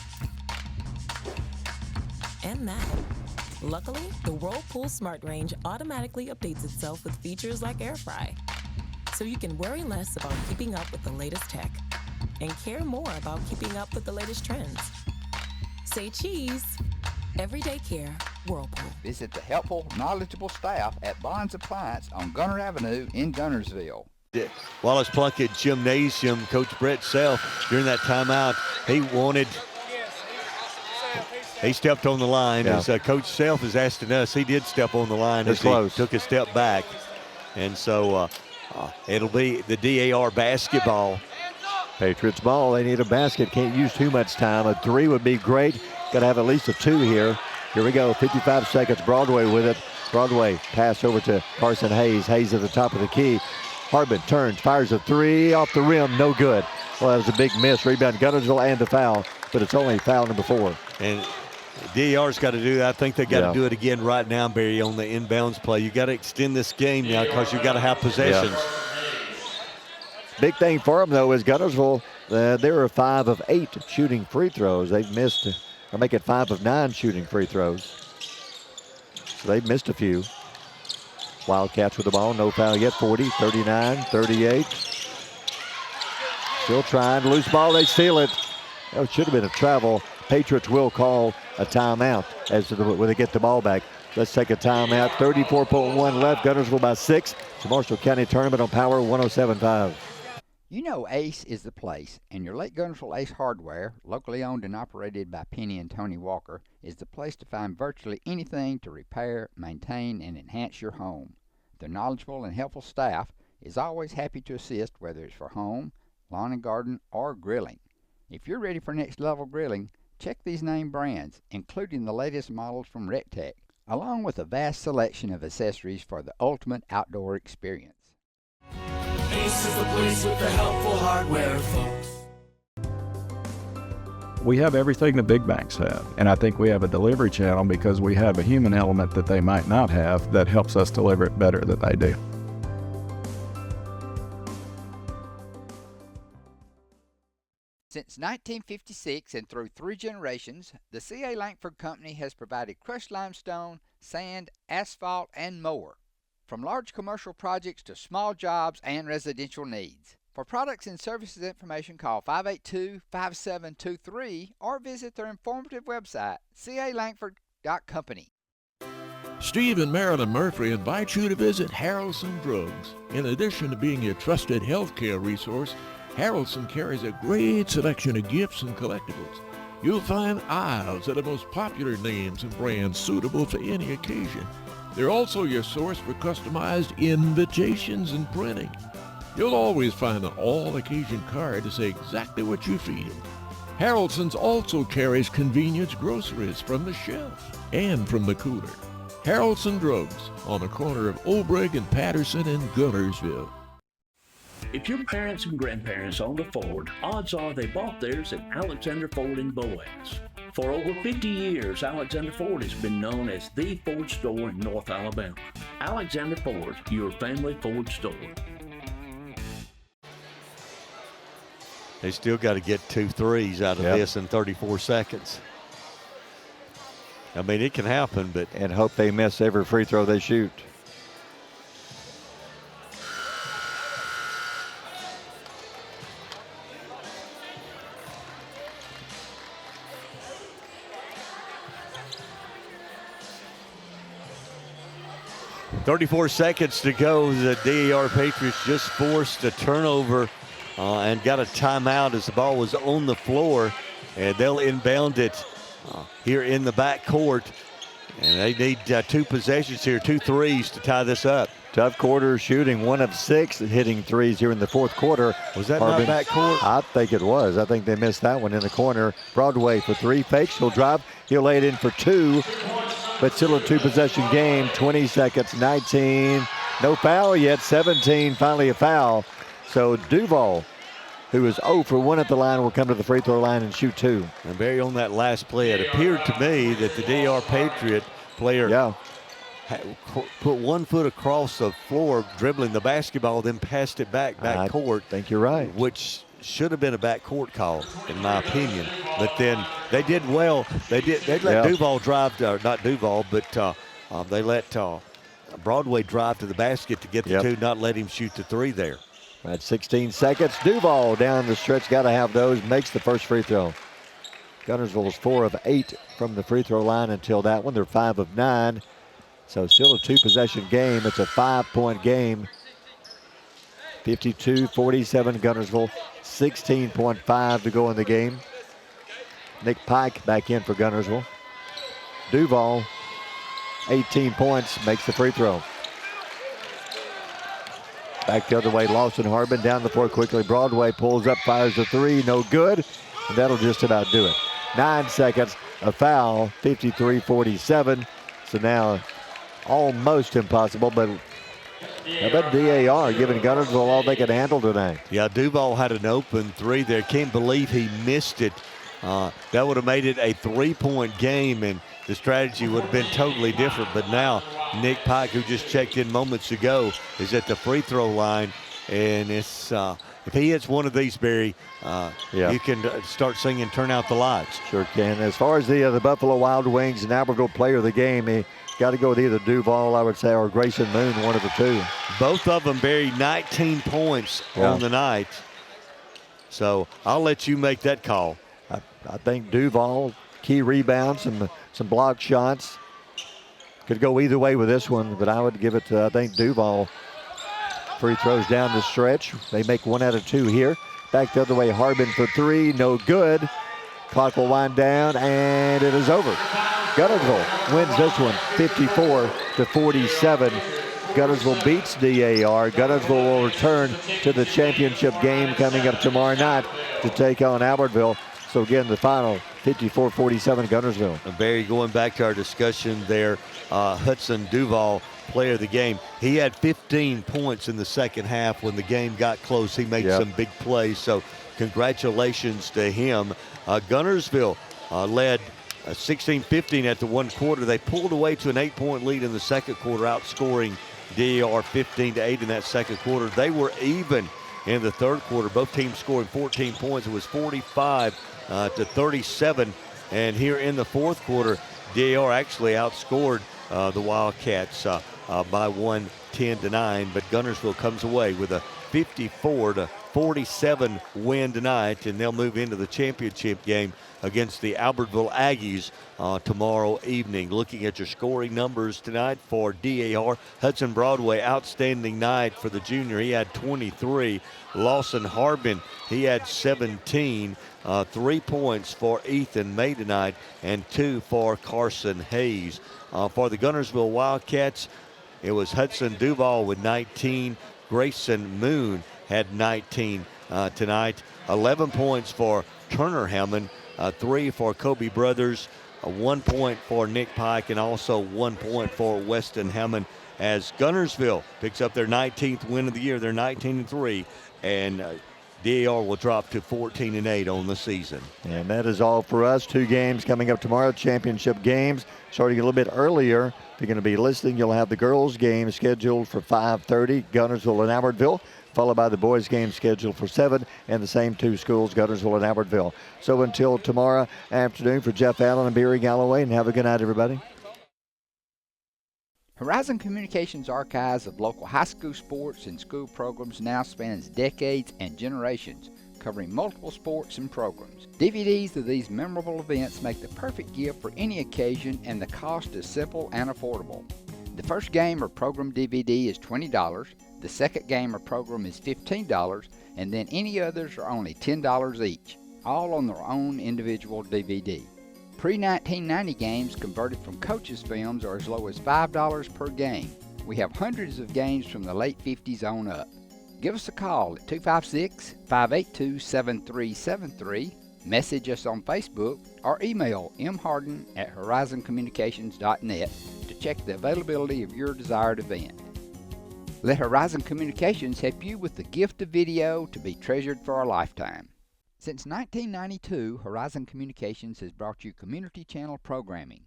[SPEAKER 10] And that. Luckily, the Whirlpool Smart Range automatically updates itself with features like Air Fry. So you can worry less about keeping up with the latest tech and care more about keeping up with the latest trends. Say cheese. Everyday care, Whirlpool.
[SPEAKER 5] Visit the helpful, knowledgeable staff at Bond's Appliance on Gunter Avenue in Guntersville.
[SPEAKER 2] Wallace Plunkett Gymnasium, Coach Brett Self, during that timeout, he stepped on the line.
[SPEAKER 1] Yeah.
[SPEAKER 2] As Coach Self is asking us, he did step on the line as he took a step back. And so it'll be the DAR basketball.
[SPEAKER 1] Patriots ball. They need a basket. Can't use too much time. A 3 would be great. Got to have at least a 2 here. Here we go. 55 seconds. Broadway with it. Broadway pass over to Carson Hayes. Hayes at the top of the key. Harbin turns, fires a 3 off the rim. No good. Well, that was a big miss. Rebound Guntersville and a foul, but it's only foul number 4.
[SPEAKER 2] And DAR's got to do that. I think they got to do it again right now, Barry, on the inbounds play. You got to extend this game now because you've got to have possessions.
[SPEAKER 1] Big thing for them, though, is Guntersville, they were 5 of 8 shooting free throws. They've missed, or make it 5 of 9 shooting free throws. So they've missed a few. Wildcats with the ball, no foul yet, 40, 39, 38. Still trying, loose ball, they steal it. That should have been a travel. Patriots will call a timeout when they get the ball back. Let's take a timeout. 34.1 left, Guntersville by 6. It's the Marshall County Tournament on Power 107.5.
[SPEAKER 5] You know Ace is the place, and your Lake Guntersville Ace Hardware, locally owned and operated by Penny and Tony Walker, is the place to find virtually anything to repair, maintain, and enhance your home. Their knowledgeable and helpful staff is always happy to assist, whether it's for home, lawn and garden, or grilling. If you're ready for next level grilling, check these name brands, including the latest models from RecTech, along with a vast selection of accessories for the ultimate outdoor experience.
[SPEAKER 11] Ace is the place with the helpful hardware, folks.
[SPEAKER 12] We have everything the big banks have, and I think we have a delivery channel because we have a human element that they might not have that helps us deliver it better than they do.
[SPEAKER 5] Since 1956 and through 3 generations, the C.A. Langford Company has provided crushed limestone, sand, asphalt, and more. From large commercial projects to small jobs and residential needs. For products and services information, call 582-5723 or visit their informative website, calangford.company.
[SPEAKER 26] Steve and Marilyn Murphy invite you to visit Harrelson Drugs. In addition to being your trusted healthcare resource, Harrelson carries a great selection of gifts and collectibles. You'll find aisles of the most popular names and brands suitable for any occasion. They're also your source for customized invitations and printing. You'll always find an all-occasion card to say exactly what you feel. Harrelson's also carries convenience groceries from the shelf and from the cooler. Harrelson Drugs on the corner of Olbrich and Patterson in Guntersville.
[SPEAKER 27] If your parents and grandparents owned a Ford, odds are they bought theirs at Alexander Ford in Boaz. For over 50 years, Alexander Ford has been known as the Ford store in North Alabama. Alexander Ford, your family Ford store.
[SPEAKER 2] They still got to get 2 threes out of this in 34 seconds. I mean, it can happen, but.
[SPEAKER 1] And hope they miss every free throw they shoot.
[SPEAKER 2] .34 seconds to go. The DAR Patriots just forced a turnover and got a timeout as the ball was on the floor. And they'll inbound it here in the backcourt. And they need 2 possessions here, 2 threes to tie this up.
[SPEAKER 1] Tough quarter shooting, 1 of 6 hitting threes here in the fourth quarter.
[SPEAKER 2] Was that not backcourt?
[SPEAKER 1] I think it was. I think they missed that one in the corner. Broadway for 3, fakes, he'll drive. He'll lay it in for 2, but still a 2-possession game, 20 seconds, 19. No foul yet, 17, finally a foul. So Duval, who is 0 for 1 at the line, will come to the free throw line and shoot 2.
[SPEAKER 2] And Barry, on that last play, it appeared to me that the DR Patriot player put 1 foot across the floor, dribbling the basketball, then passed it back court.
[SPEAKER 1] I think you're right.
[SPEAKER 2] Which should have been a backcourt call, in my opinion. But then they did well. They let Duval drive, not Duval, but they let Broadway drive to the basket to get the 2, not let him shoot the 3 there.
[SPEAKER 1] At 16 seconds, Duval down the stretch, got to have those, makes the first free throw. Guntersville is 4 of 8 from the free throw line until that one. They're 5 of 9. So still a 2-possession game. It's a 5-point game. 52-47 Guntersville, 16.5 to go in the game. Nick Pike back in for Guntersville. Duval, 18 points, makes the free throw. Back the other way, Lawson Harbin down the floor quickly. Broadway pulls up, fires a 3, no good. And that'll just about do it. 9 seconds, a foul, 53-47. So now almost impossible, but how about DAR giving Guntersville all they could handle tonight?
[SPEAKER 2] Yeah, Duval had an open 3 there. Can't believe he missed it. That would have made it a 3-point game, and the strategy would have been totally different. But now Nick Pike, who just checked in moments ago, is at the free throw line, and it's if he hits one of these, Barry, you can start singing "Turn Out the Lights."
[SPEAKER 1] Sure can. As far as the Buffalo Wild Wings and Albertville player of the game, he got to go with either Duval, I would say, or Grayson Moon, one of the 2.
[SPEAKER 2] Both of them, Barry, 19 points on the night. So I'll let you make that call.
[SPEAKER 1] I think Duval, key rebounds and some block shots. Could go either way with this one, but I would give it to, I think, Duval. Free throws down the stretch. They make 1 out of 2 here. Back the other way, Harbin for 3, no good. Clock will wind down, and it is over. Guntersville wins this one, 54-47. Guntersville beats DAR. Guntersville will return to the championship game coming up tomorrow night to take on Albertville. So again, the final, 54-47 Guntersville.
[SPEAKER 2] And Barry, going back to our discussion there, Hudson Duval, player of the game. He had 15 points in the second half. When the game got close, he made some big plays. So congratulations to him. Guntersville led 16-15 at the 1 quarter. They pulled away to an 8-point lead in the second quarter, outscoring DAR 15-8 in that second quarter. They were even in the third quarter. Both teams scoring 14 points. It was 45-37. And here in the fourth quarter, DAR actually outscored the Wildcats by 10-9. But Guntersville comes away with a 54-47 win tonight, and they'll move into the championship game against the Albertville Aggies tomorrow evening. Looking at your scoring numbers tonight for DAR, Hudson Broadway, outstanding night for the junior. He had 23. Lawson Harbin, he had 17. 3 points for Ethan May tonight, and 2 for Carson Hayes. For the Guntersville Wildcats, it was Hudson Duval with 19. Grayson Moon had 19 tonight. 11 points for Turner Hammond, 3 for Kobe Brothers, 1 point for Nick Pike, and also 1 point for Weston Hammond, as Guntersville picks up their 19th win of the year. They're 19-3, and DAR will drop to 14-8 on the season.
[SPEAKER 1] And that is all for us. 2 games coming up tomorrow, championship games, starting a little bit earlier. If you're going to be listening, you'll have the girls' game scheduled for 5:30, Guntersville and Albertville. followed by the boys' game scheduled for 7 and the same two schools, Guntersville and Albertville. So until tomorrow afternoon, for Jeff Allen and Barry Galloway, and have a good night, everybody.
[SPEAKER 5] Horizon Communications' archives of local high school sports and school programs now spans decades and generations, covering multiple sports and programs. DVDs of these memorable events make the perfect gift for any occasion, and the cost is simple and affordable. The first game or program DVD is $20, the second game or program is $15, and then any others are only $10 each, all on their own individual DVD. Pre-1990 games converted from coaches' films are as low as $5 per game. We have hundreds of games from the late 50s on up. Give us a call at 256-582-7373, message us on Facebook, or email mharden@horizoncommunications.net to check the availability of your desired event. Let Horizon Communications help you with the gift of video to be treasured for a lifetime. Since 1992, Horizon Communications has brought you community channel programming.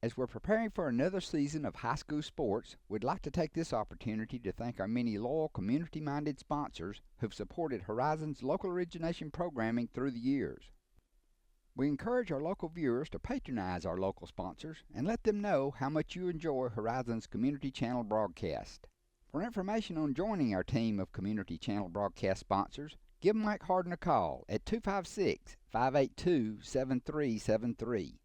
[SPEAKER 5] As we're preparing for another season of high school sports, we'd like to take this opportunity to thank our many loyal community-minded sponsors who've supported Horizon's local origination programming through the years. We encourage our local viewers to patronize our local sponsors and let them know how much you enjoy Horizon's community channel broadcast. For information on joining our team of community channel broadcast sponsors, give Mike Harden a call at 256-582-7373.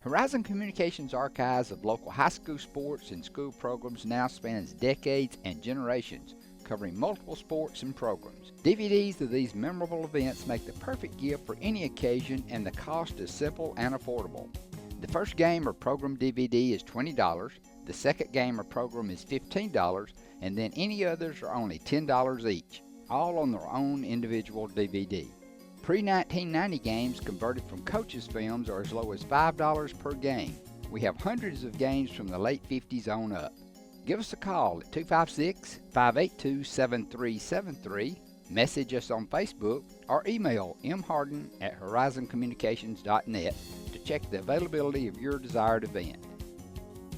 [SPEAKER 5] Horizon Communications' archives of local high school sports and school programs now spans decades and generations, covering multiple sports and programs. DVDs of these memorable events make the perfect gift for any occasion, and the cost is simple and affordable. The first game or program DVD is $20, the second game or program is $15, and then any others are only $10 each, all on their own individual DVD. Pre-1990 games converted from coaches' films are as low as $5 per game. We have hundreds of games from the late 50s on up. Give us a call at 256-582-7373, message us on Facebook, or email mharden@horizoncommunications.net to check the availability of your desired event.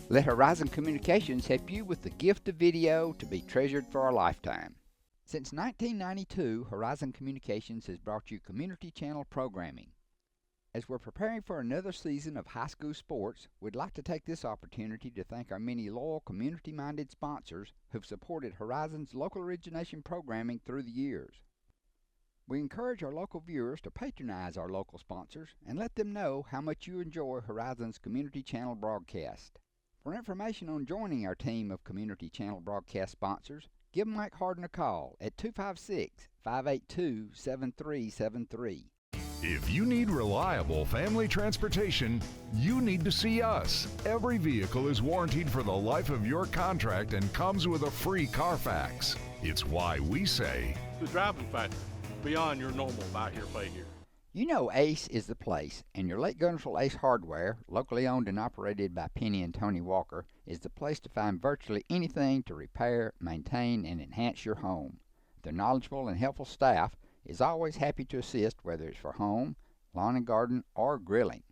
[SPEAKER 5] Let Horizon Communications help you with the gift of video to be treasured for a lifetime. Since 1992, Horizon Communications has brought you community channel programming. As we're preparing for another season of high school sports, we'd like to take this opportunity to thank our many loyal community-minded sponsors who've supported Horizon's local origination programming through the years. We encourage our local viewers to patronize our local sponsors and let them know how much you enjoy Horizon's community channel broadcast. For information on joining our team of community channel broadcast sponsors, give Mike Harden a call at 256-582-7373.
[SPEAKER 3] If you need reliable family transportation, you need to see us. Every vehicle is warranted for the life of your contract and comes with a free Carfax. It's why we say,
[SPEAKER 13] the driving factor, beyond your normal buy here, pay here.
[SPEAKER 5] You know Ace is the place, and your Lake Guntersville Ace Hardware, locally owned and operated by Penny and Tony Walker, is the place to find virtually anything to repair, maintain, and enhance your home. Their knowledgeable and helpful staff is always happy to assist, whether it's for home, lawn and garden, or grilling.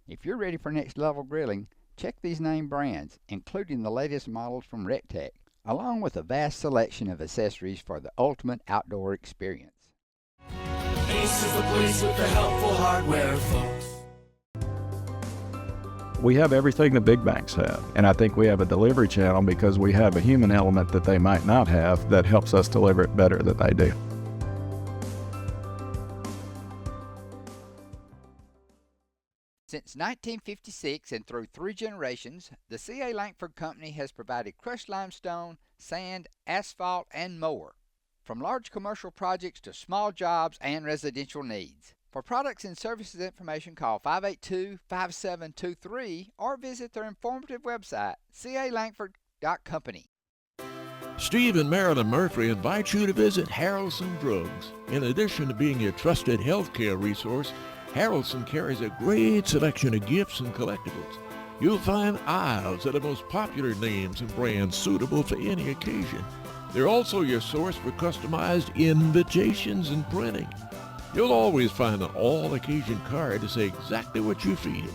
[SPEAKER 5] If you're ready for next level grilling, check these name brands, including the latest models from RecTech, along with a vast selection of accessories for the ultimate outdoor experience.
[SPEAKER 11] Ace is the place with the helpful hardware, folks.
[SPEAKER 12] We have everything the big banks have, and I think we have a delivery channel because we have a human element that they might not have that helps us deliver it better than they do.
[SPEAKER 5] Since 1956 and through 3 generations, the C.A. Langford Company has provided crushed limestone, sand, asphalt, and more, from large commercial projects to small jobs and residential needs. For products and services information, call 582-5723 or visit their informative website, calangford.company.
[SPEAKER 26] Steve and Marilyn Murphy invite you to visit Harrelson Drugs. In addition to being your trusted healthcare resource, Harrelson carries a great selection of gifts and collectibles. You'll find aisles of the most popular names and brands suitable for any occasion. They're also your source for customized invitations and printing. You'll always find an all-occasion card to say exactly what you feel.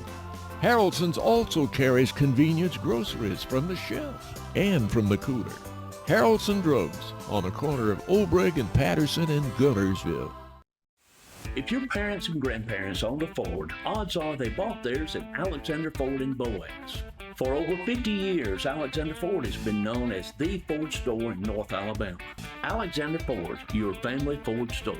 [SPEAKER 26] Harrelson's also carries convenience groceries from the shelf and from the cooler. Harrelson Drugs on the corner of Obrig and Patterson in Guntersville.
[SPEAKER 27] If your parents and grandparents owned a Ford, odds are they bought theirs at Alexander Ford in Boaz. For over 50 years, Alexander Ford has been known as the Ford store in North Alabama. Alexander Ford, your family Ford store.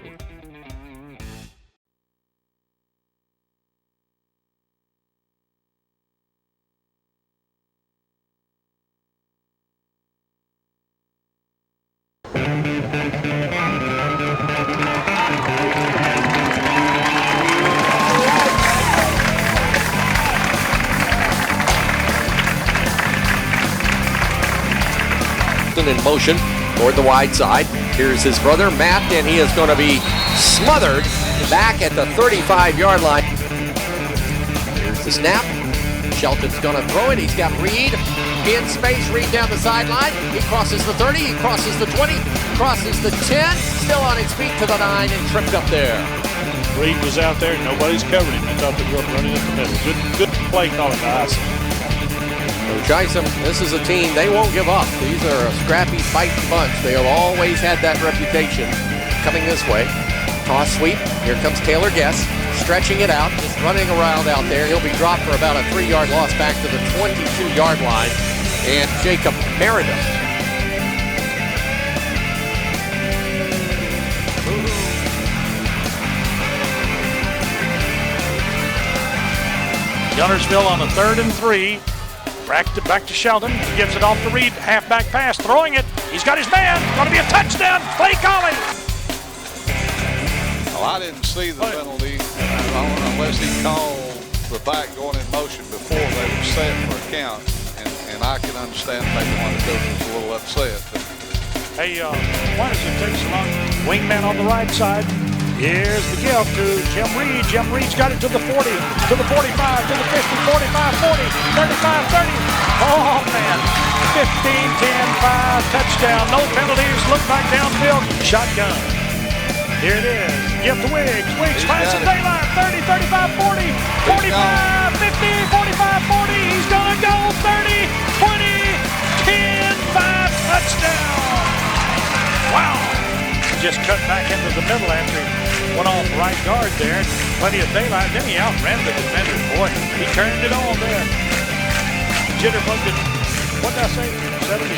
[SPEAKER 14] In motion toward the wide side. Here's his brother Matt, and he is going to be smothered back at the 35-yard line. Here's the snap. Shelton's going to throw it. He's got Reed in space. Reed down the sideline. He crosses the 30. He crosses the 20. Crosses the 10. Still on his feet to the 9 and tripped up there.
[SPEAKER 13] Reed was out there. Nobody's covered him. They thought they were running up the middle. Good play calling by Isom.
[SPEAKER 14] Coach Isom, this is a team, they won't give up. These are a scrappy, fighting bunch. They have always had that reputation. Coming this way. Toss sweep. Here comes Taylor Guess. Stretching it out. Just running around out there. He'll be dropped for about a 3-yard loss back to the 22-yard line. And Jacob Meredith.
[SPEAKER 13] Guntersville on a 3rd and 3. Back to Sheldon. He gives it off to Reed. Halfback pass, throwing it. He's got his man. Going to be a touchdown. Play calling.
[SPEAKER 15] Well, I didn't see the penalty unless he called the back going in motion before they were set for a count. And I can understand maybe why the coach was a little upset. But.
[SPEAKER 13] Hey, why does it take so long? Wingman on the right side. Here's the give to Jim Reed. Jim Reed's got it to the 40, to the 45, to the 50, 45, 40, 35, 30. Oh, man. 15, 10, 5, touchdown. No penalties. Look back downfield. Shotgun. Here it is. Give to Wiggs. Wiggs finds the daylight. 30, 35, 40, 45, 50, 45, 40. He's going to go. 30, 20, 10, 5, touchdown. Wow. Just cut back into the middle after he went off right guard there. Plenty of daylight. Then he outran the defender. Boy, he turned it on there. Jitterbugged it. What did I say?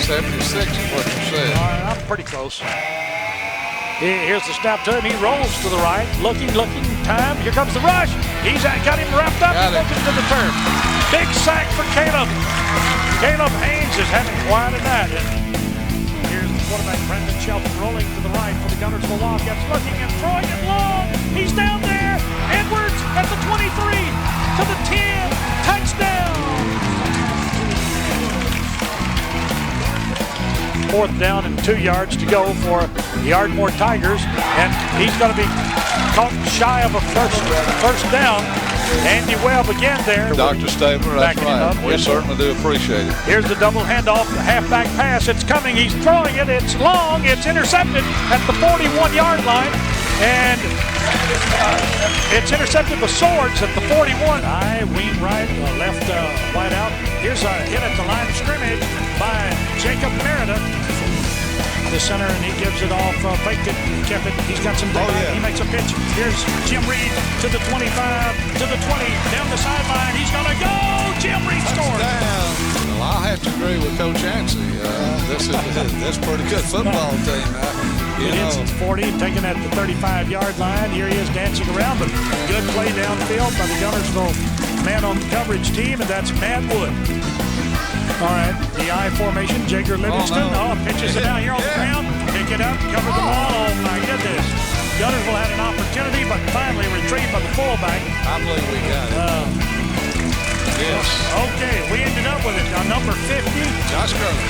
[SPEAKER 15] 76 is what you said.
[SPEAKER 13] I'm pretty close. Here's the snap to him. He rolls to the right. Looking. Time. Here comes the rush. He's got him wrapped up. He goes into the turf. Big sack for Caleb. Caleb Haynes is having quite a night. Here's the quarterback, Brendan Shelton, rolling to the right for the Guntersville Wildcats, looking and throwing it long. He's down there. Edwards at the 23, to the 10, touchdown. 4th down and 2 yards to go for the Ardmore Tigers, and he's going to be caught shy of a first down. Andy Webb again there.
[SPEAKER 15] Dr. Stabler, that's right. We certainly do appreciate it.
[SPEAKER 13] Here's the double handoff, the halfback pass. It's coming. He's throwing it. It's long. It's intercepted at the 41-yard line. And it's intercepted with Swords at the 41. Wing right, left wide out. Here's a hit at the line of scrimmage by Jacob Meredith. The center, and he gives it off, faked it, kept it. He's got some daylight. He makes a pitch. Here's Jim Reed to the 25, to the 20, down the sideline. He's going to go. Jim Reed scores.
[SPEAKER 15] Well, I'll have to agree with Coach Yancey. This is pretty good football team.
[SPEAKER 13] It hits its 40, taken at the 35-yard line. Here he is dancing around, but good play downfield by the Guntersville man on the coverage team, and that's Matt Wood. All right, the I formation, Jager Livingston. Pitches it out here on the ground. Pick it up, cover the ball. Oh, my goodness. Guntersville had an opportunity, but finally retrieved by the fullback.
[SPEAKER 15] I believe we got it. Yes.
[SPEAKER 13] Okay, we ended up with it. Number 50.
[SPEAKER 15] Josh Grover.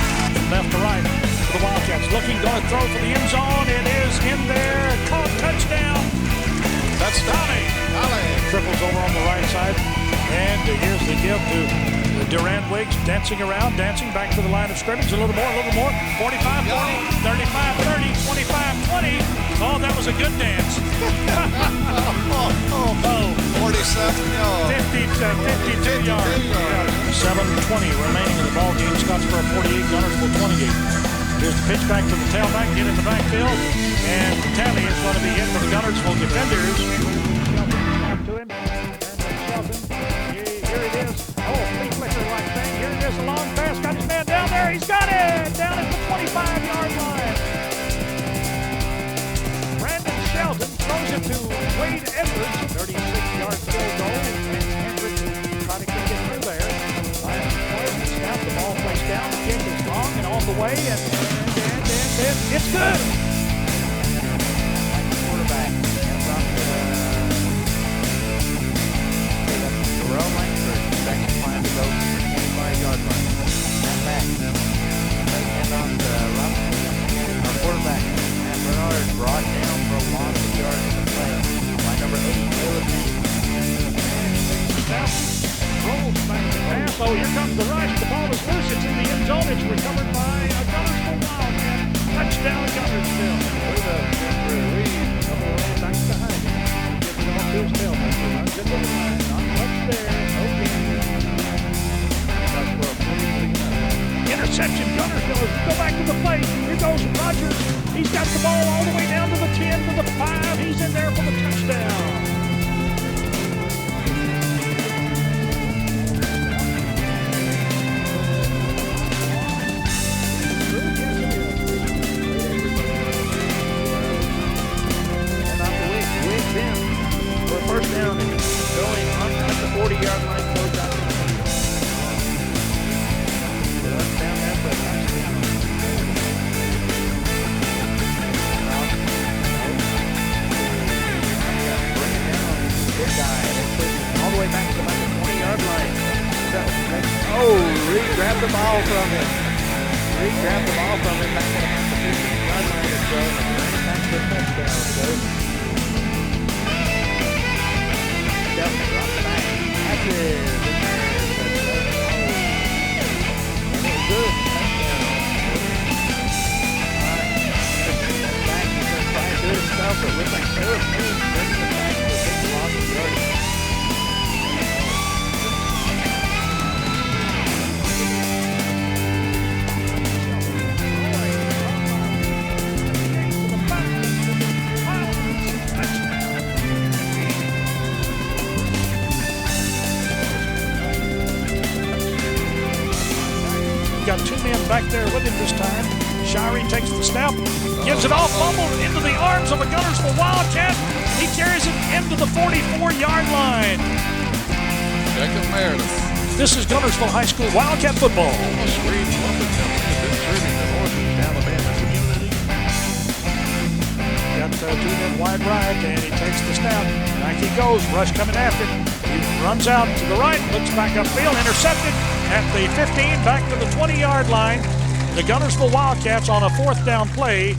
[SPEAKER 13] Left to right for the Wildcats. Looking, going to throw for the end zone. It is in there. Caught, touchdown.
[SPEAKER 15] That's
[SPEAKER 13] Donnie. Triples over on the right side. And here's the give to Durant Wiggs, dancing around, dancing back to the line of scrimmage. A little more. 45, 40, 35, 30, 25, 20. Oh, that was a good dance.
[SPEAKER 15] 47 yards.
[SPEAKER 13] 52 yards. 7:20 remaining in the ball game. Scottsboro 48, Guntersville 28. Here's the pitch back to the tailback, get in the backfield, and the tally is going to be in for the Guntersville defenders. To him. Here it is. Big flicker like thing. Here it is, a long pass. Got his man down there. He's got it. Down at the 25-yard line. Brandon Shelton throws it to Wade Edwards. 36-yard field goal. Lance Hendricks trying to get through there. Snap, the ball placed down. The kick is long and on the way. And it's good. Quarterback. Second plan to go to the 25-yard line. And back. And on the left, our quarterback, Matt Bernard, brought down for a loss of yards in the play by number 8, Caleb Haynes. Rolls back to pass. Oh, here comes the rush. The ball is loose. It's in the end zone. It's recovered by a Guntersville Wildcat. Touchdown, Guntersville. Back behind him. Gives it off to his tailback. Runs into the line. Not much there. Okay. Interception, Guntersville. Go back to the play. Here goes Rogers. He's got the ball all the way down to the 10, to the 5. He's in there for the touchdown. And off the Wiggs in for a first down. Going on at the 40-yard line, close out. Down there for a touchdown. Big guy, all the way back to about the 20-yard line. Reed grabbed the ball from him. Back at about the 50-yard line or so. Back to the touchdown. So, Delta dropped the back. Catches. And it was good. Touchdown. Back, he's going to try and do it himself, but looks like Taylor Payne brings him back to a big loss of yardage. Got two men back there with him this time. Shirey takes the snap, gives it off, fumbled into the arms of a Guntersville Wildcat. He carries it into the 44-yard line.
[SPEAKER 15] Second Meredith.
[SPEAKER 13] This is Guntersville High School Wildcat football. Got two men wide right, and he takes the snap. Back he goes, rush coming after him. He runs out to the right, looks back upfield, intercepted at the 15, back to the 20-yard line. The Guntersville Wildcats on a fourth down play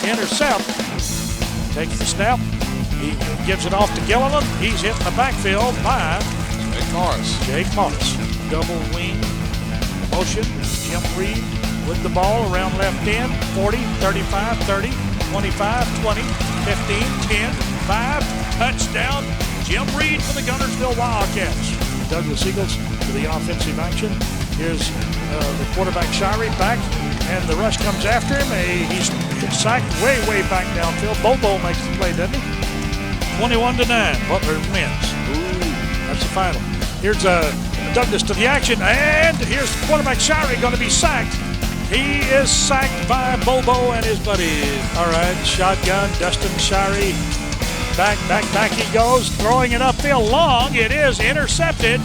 [SPEAKER 13] intercept. Takes the snap. He gives it off to Gilliland. He's hit in the backfield by Jake Morris. Double wing motion. Jim Reed with the ball around left end. 40, 35, 30, 25, 20, 15, 10, 5. Touchdown. Jim Reed for the Guntersville Wildcats. Douglas Eagles to the offensive action. Here's the quarterback Shirey back, and the rush comes after him. He's sacked way back downfield. Bobo makes the play, doesn't he? 21-9. Butler wins. That's the final. Here's Douglas to the action, and here's the quarterback Shirey going to be sacked. He is sacked by Bobo and his buddies. All right, shotgun, Dustin Shirey. Back he goes, throwing it upfield long. It is intercepted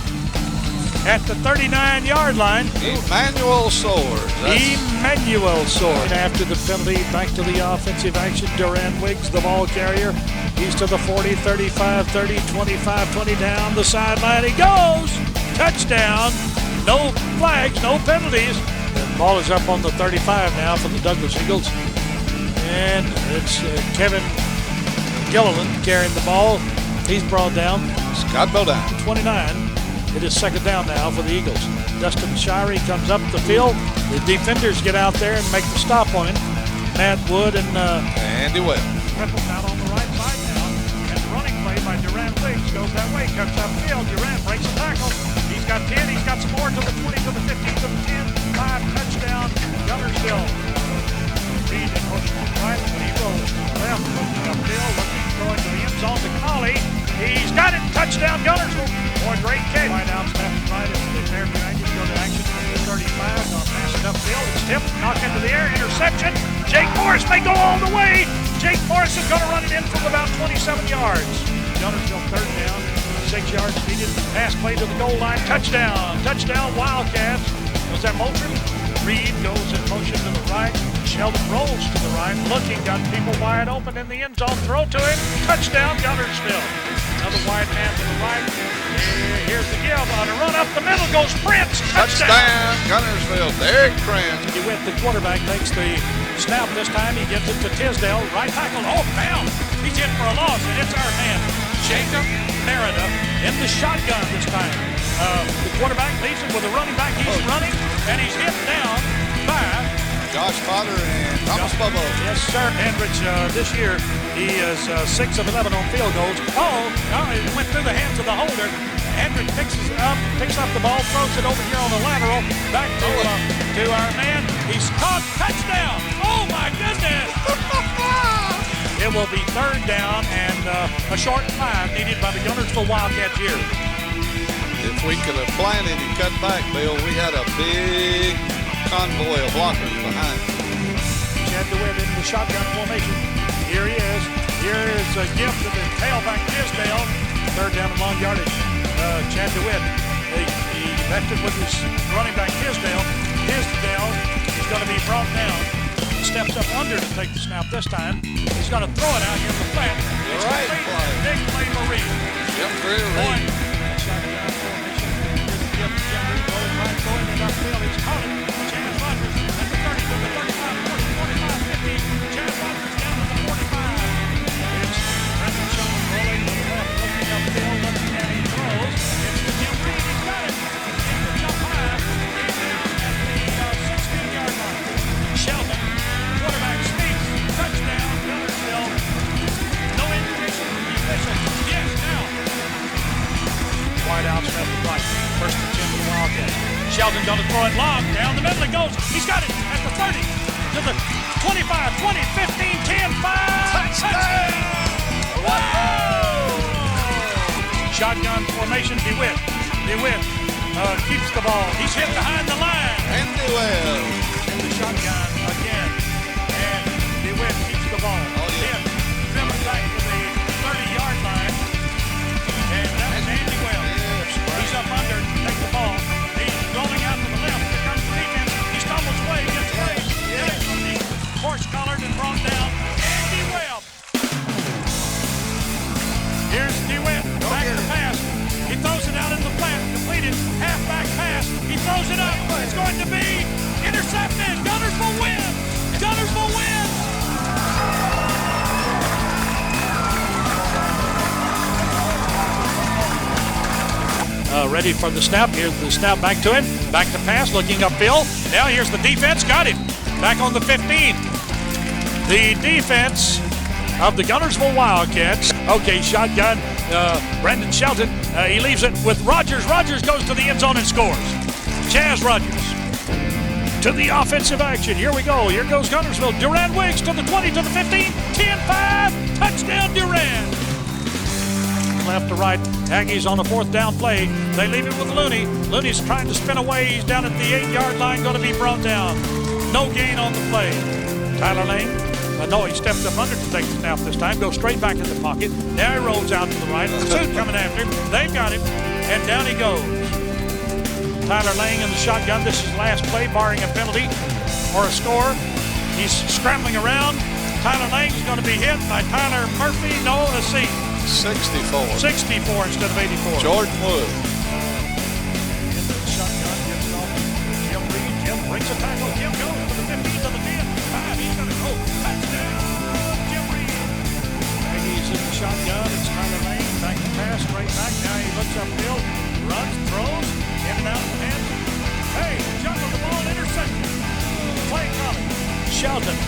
[SPEAKER 13] at the 39-yard line.
[SPEAKER 15] Emmanuel Soares.
[SPEAKER 13] Emmanuel Soares. After the penalty, back to the offensive action. Duran Wiggs, the ball carrier. He's to the 40, 35, 30, 25, 20 down the sideline. He goes. Touchdown. No flags, no penalties. The ball is up on the 35 now for the Douglas Eagles. And it's Kevin Gilliland carrying the ball. He's brought down.
[SPEAKER 15] Scott Bodine.
[SPEAKER 13] 29. It is second down now for the Eagles. Dustin Shirey comes up the field. The defenders get out there and make the stop on him. Matt Wood and
[SPEAKER 15] Andy Webb.
[SPEAKER 13] Ripples out on the right side now. And the running play by Duran Wiggs goes that way, comes upfield. Duran breaks the tackle. He's got 10. He's got some more to the 20, to the 15, to the 10. 5 touchdown. Guntersville. Reed in motion to the right when he rolls left, looking upfield, throwing to the end zone to Colley. He's got it. Touchdown Guntersville. Boy, great catch. Right out, left and right as the pair behind you go to action. The 35, gonna pass it upfield. It's tipped, knocked into the air, interception. Jake Morris may go all the way. Jake Morris is gonna run it in from about 27 yards. Guntersville third down, 6 yards needed. Pass play to the goal line. Touchdown. Touchdown Wildcats. Was that Moultrie? Reed goes in motion to the right. Sheldon rolls to the right, looking, got people wide open in the end zone. Throw to him. Touchdown Guntersville. Another wide man to the right. Here's the give on a run up the middle goes Prince.
[SPEAKER 15] Touchdown Guntersville. Derek Prince.
[SPEAKER 13] He went. The quarterback takes the snap this time. He gives it to Tisdale. Right tackle. Oh, down. He's in for a loss, and it's our man Jacob Merida in the shotgun this time. The quarterback leads him with a running back. He's running, and he's hit down by
[SPEAKER 15] Josh Potter and Thomas Bobo.
[SPEAKER 13] Yes, sir. Hendricks, this year, he is 6 of 11 on field goals. It went through the hands of the holder. Hendricks picks up the ball, throws it over here on the lateral. Back to our man. He's caught. Touchdown. Oh, my goodness. It will be third down and a short 5 needed by the Guntersville Wildcats here.
[SPEAKER 15] If we could have planted and cut back, Bill, we had a big convoy of blockers behind.
[SPEAKER 13] Chad DeWitt in the shotgun formation. Here he is. Here is a gift to the tailback Tisdale. Third down and long yardage. Chad DeWitt. He left it with his running back, Tisdale. Tisdale is going to be brought down. He steps up under to take the snap this time. He's going to throw it out here in the flat. It's
[SPEAKER 15] Right
[SPEAKER 13] complete. Big play for Reed.
[SPEAKER 15] Yep, Reed.
[SPEAKER 13] Shotgun formation. Here's the gift. Jim Reed goes right going in upfield. He's caught it. Chaz Rogers at the 30, to the 35, 40, 45, 50. Chaz Rogers down to the 45. It's Brendan Shelton rolling to the left, looking upfield, looking and he throws. It's to Jim Reed. He's got it. He's to jump high. He's down at the 16-yard line. Shelton, quarterback sneaks. Touchdown, Guntersville. No indication from the officials. Yes, now. Wide outs left and right. First and 10 for the Wildcats. Shelton going to throw it long. Down the middle it goes. He's got it at the 30. To the 25, 20, 15, 10, 5. Touchdown! Whoa! Shotgun formation. DeWitt. DeWitt keeps the ball. He's hit behind the line.
[SPEAKER 15] And DeWitt.
[SPEAKER 13] In the shotgun again. And DeWitt keeps the ball. Hit. Driven back to the 30-yard line. And that was Andy Wells. He's up under to take the ball. He's rolling out to the left. Here comes the defense. He stumbles away, gets away. Then it's going to be horse-collared and brought down. Andy Webb. Here's DeWitt. Back to the pass. He throws it out in the flat. Completed. Halfback pass. He throws it up. It's going to be intercepted. Guntersville win. Guntersville win. Ready for the snap. Here's the snap back to him. Back to pass, looking upfield. Now here's the defense. Got him. Back on the 15. The defense of the Guntersville Wildcats. Okay, shotgun. Brendan Shelton. He leaves it with Rogers. Rogers goes to the end zone and scores. Chaz Rogers to the offensive action. Here we go. Here goes Guntersville. Durand Wiggs to the 20, to the 15. 10-5. Touchdown, Durand. Left to right. Aggies on the fourth down play. They leave it with Looney. Looney's trying to spin away. He's down at the 8-yard line, going to be brought down. No gain on the play. Tyler Lane. No, he stepped up under to take the snap this time. Goes straight back in the pocket. Now he rolls out to the right. Pursuit coming after him. They've got him. And down he goes. Tyler Lane in the shotgun. This is last play, barring a penalty or a score. He's scrambling around. Tyler Lane is going to be hit by Tyler Murphy. No, a C.
[SPEAKER 15] 64.
[SPEAKER 13] 64 instead of 84.
[SPEAKER 15] Jordan Wood.
[SPEAKER 13] Into the shotgun, gives it off. Jim Reed. Jim breaks a tackle. Jim goes to the 15, to the 10. 5, he's going to go. Touchdown, Jim Reed. He's in the shotgun. It's Tyler Lane. Back to pass, straight back. Now he looks upfield, runs, throws, in and out, and hey, juggled the ball, intercepted. Play coming. Shelton.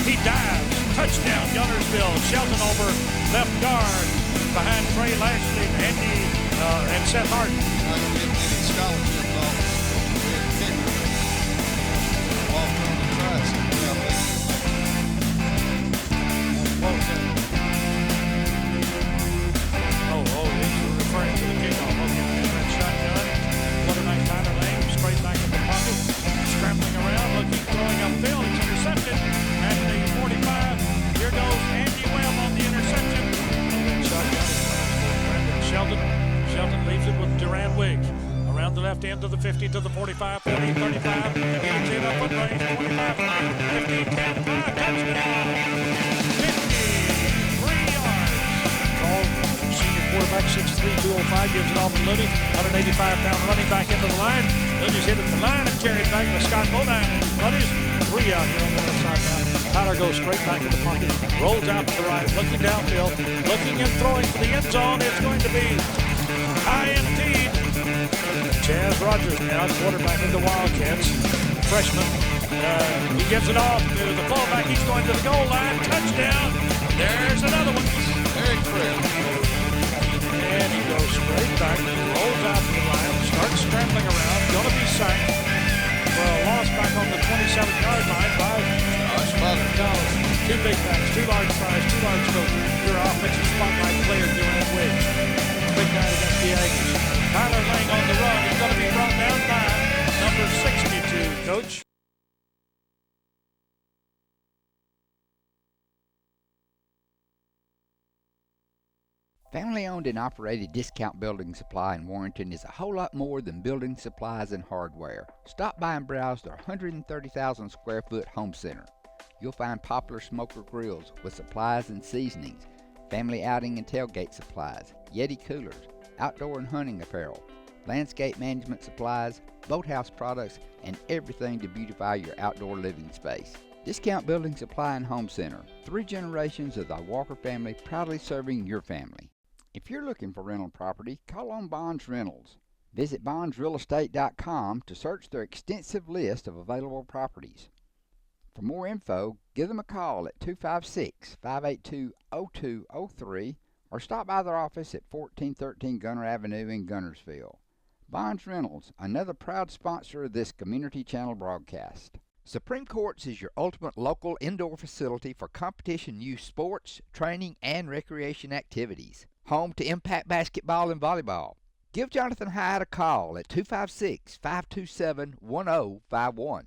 [SPEAKER 13] He dives. Touchdown, Guntersville. Shelton over left guard. Behind Trey Lashley, Andy, and Seth Harden.
[SPEAKER 15] Not going to get any scholarships off being a kicker. Walk on the grass.
[SPEAKER 13] He's referring to the kickoff. Okay, that shotgun. Quarterback Tyler Lane, straight back in the pocket. Scrambling around, looking, throwing upfield. It's intercepted at the 45. Here goes Andy Webb on the interception. Shelton leaves it with Durand Wiggs. Around the left end to the 50, to the 45, 40, 35. Gets in up on range, 25, 15, 10, 5, touchdown. 53 yards. Call senior quarterback, 6'3", 205, gives it off to Looney. 185-pound running back into the line. Looney's hit at the line and carried back by Scott Bodine. Buddies, 3 out here on the left side now. Tyler goes straight back in the pocket, rolls out to the right, looking downfield, looking and throwing to the end zone. It's going to be high indeed. Chaz Rogers now, quarterback of the Wildcats, freshman. He gives it off to the fullback. He's going to the goal line. Touchdown. There's another one.
[SPEAKER 15] Very quick.
[SPEAKER 13] And he goes straight back, rolls out to the line, starts scrambling around, going to be sacked for a loss back on the 27-yard line by two big backs, 2 large fries, 2 large coaches. Your offensive spotlight player, Durand Wiggs. Big night against the Aggies. Tyler Lang on the run. He's going to be brought down by number 62, Coach.
[SPEAKER 5] Family-owned and operated Discount Building Supply in Warrenton is a whole lot more than building supplies and hardware. Stop by and browse their 130,000 square foot home center. You'll find popular smoker grills with supplies and seasonings, family outing and tailgate supplies, Yeti coolers, outdoor and hunting apparel, landscape management supplies, boathouse products, and everything to beautify your outdoor living space. Discount Building Supply and Home Center. 3 generations of the Walker family proudly serving your family. If you're looking for rental property, call on Bonds Rentals. Visit bondsrealestate.com to search their extensive list of available properties. For more info, give them a call at 256-582-0203 or stop by their office at 1413 Gunner Avenue in Guntersville. Bonds Rentals, another proud sponsor of this Community Channel broadcast. Supreme Courts is your ultimate local indoor facility for competition youth sports, training, and recreation activities. Home to Impact Basketball and Volleyball. Give Jonathan Hyde a call at 256-527-1051.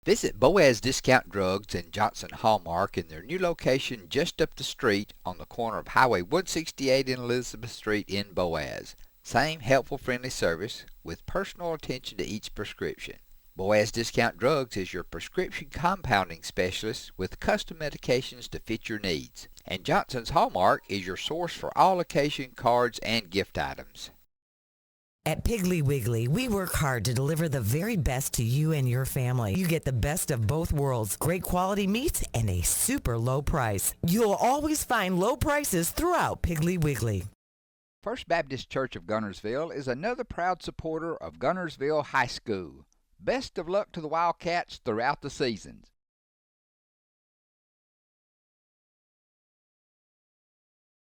[SPEAKER 5] Visit Boaz Discount Drugs and Johnson Hallmark in their new location just up the street on the corner of Highway 168 and Elizabeth Street in Boaz. Same helpful, friendly service with personal attention to each prescription. Boaz Discount Drugs is your prescription compounding specialist with custom medications to fit your needs. And Johnson's Hallmark is your source for all occasion cards and gift items.
[SPEAKER 16] At Piggly Wiggly, we work hard to deliver the very best to you and your family. You get the best of both worlds, great quality meats and a super low price. You'll always find low prices throughout Piggly Wiggly.
[SPEAKER 5] First Baptist Church of Guntersville is another proud supporter of Guntersville High School. Best of luck to the Wildcats throughout the seasons.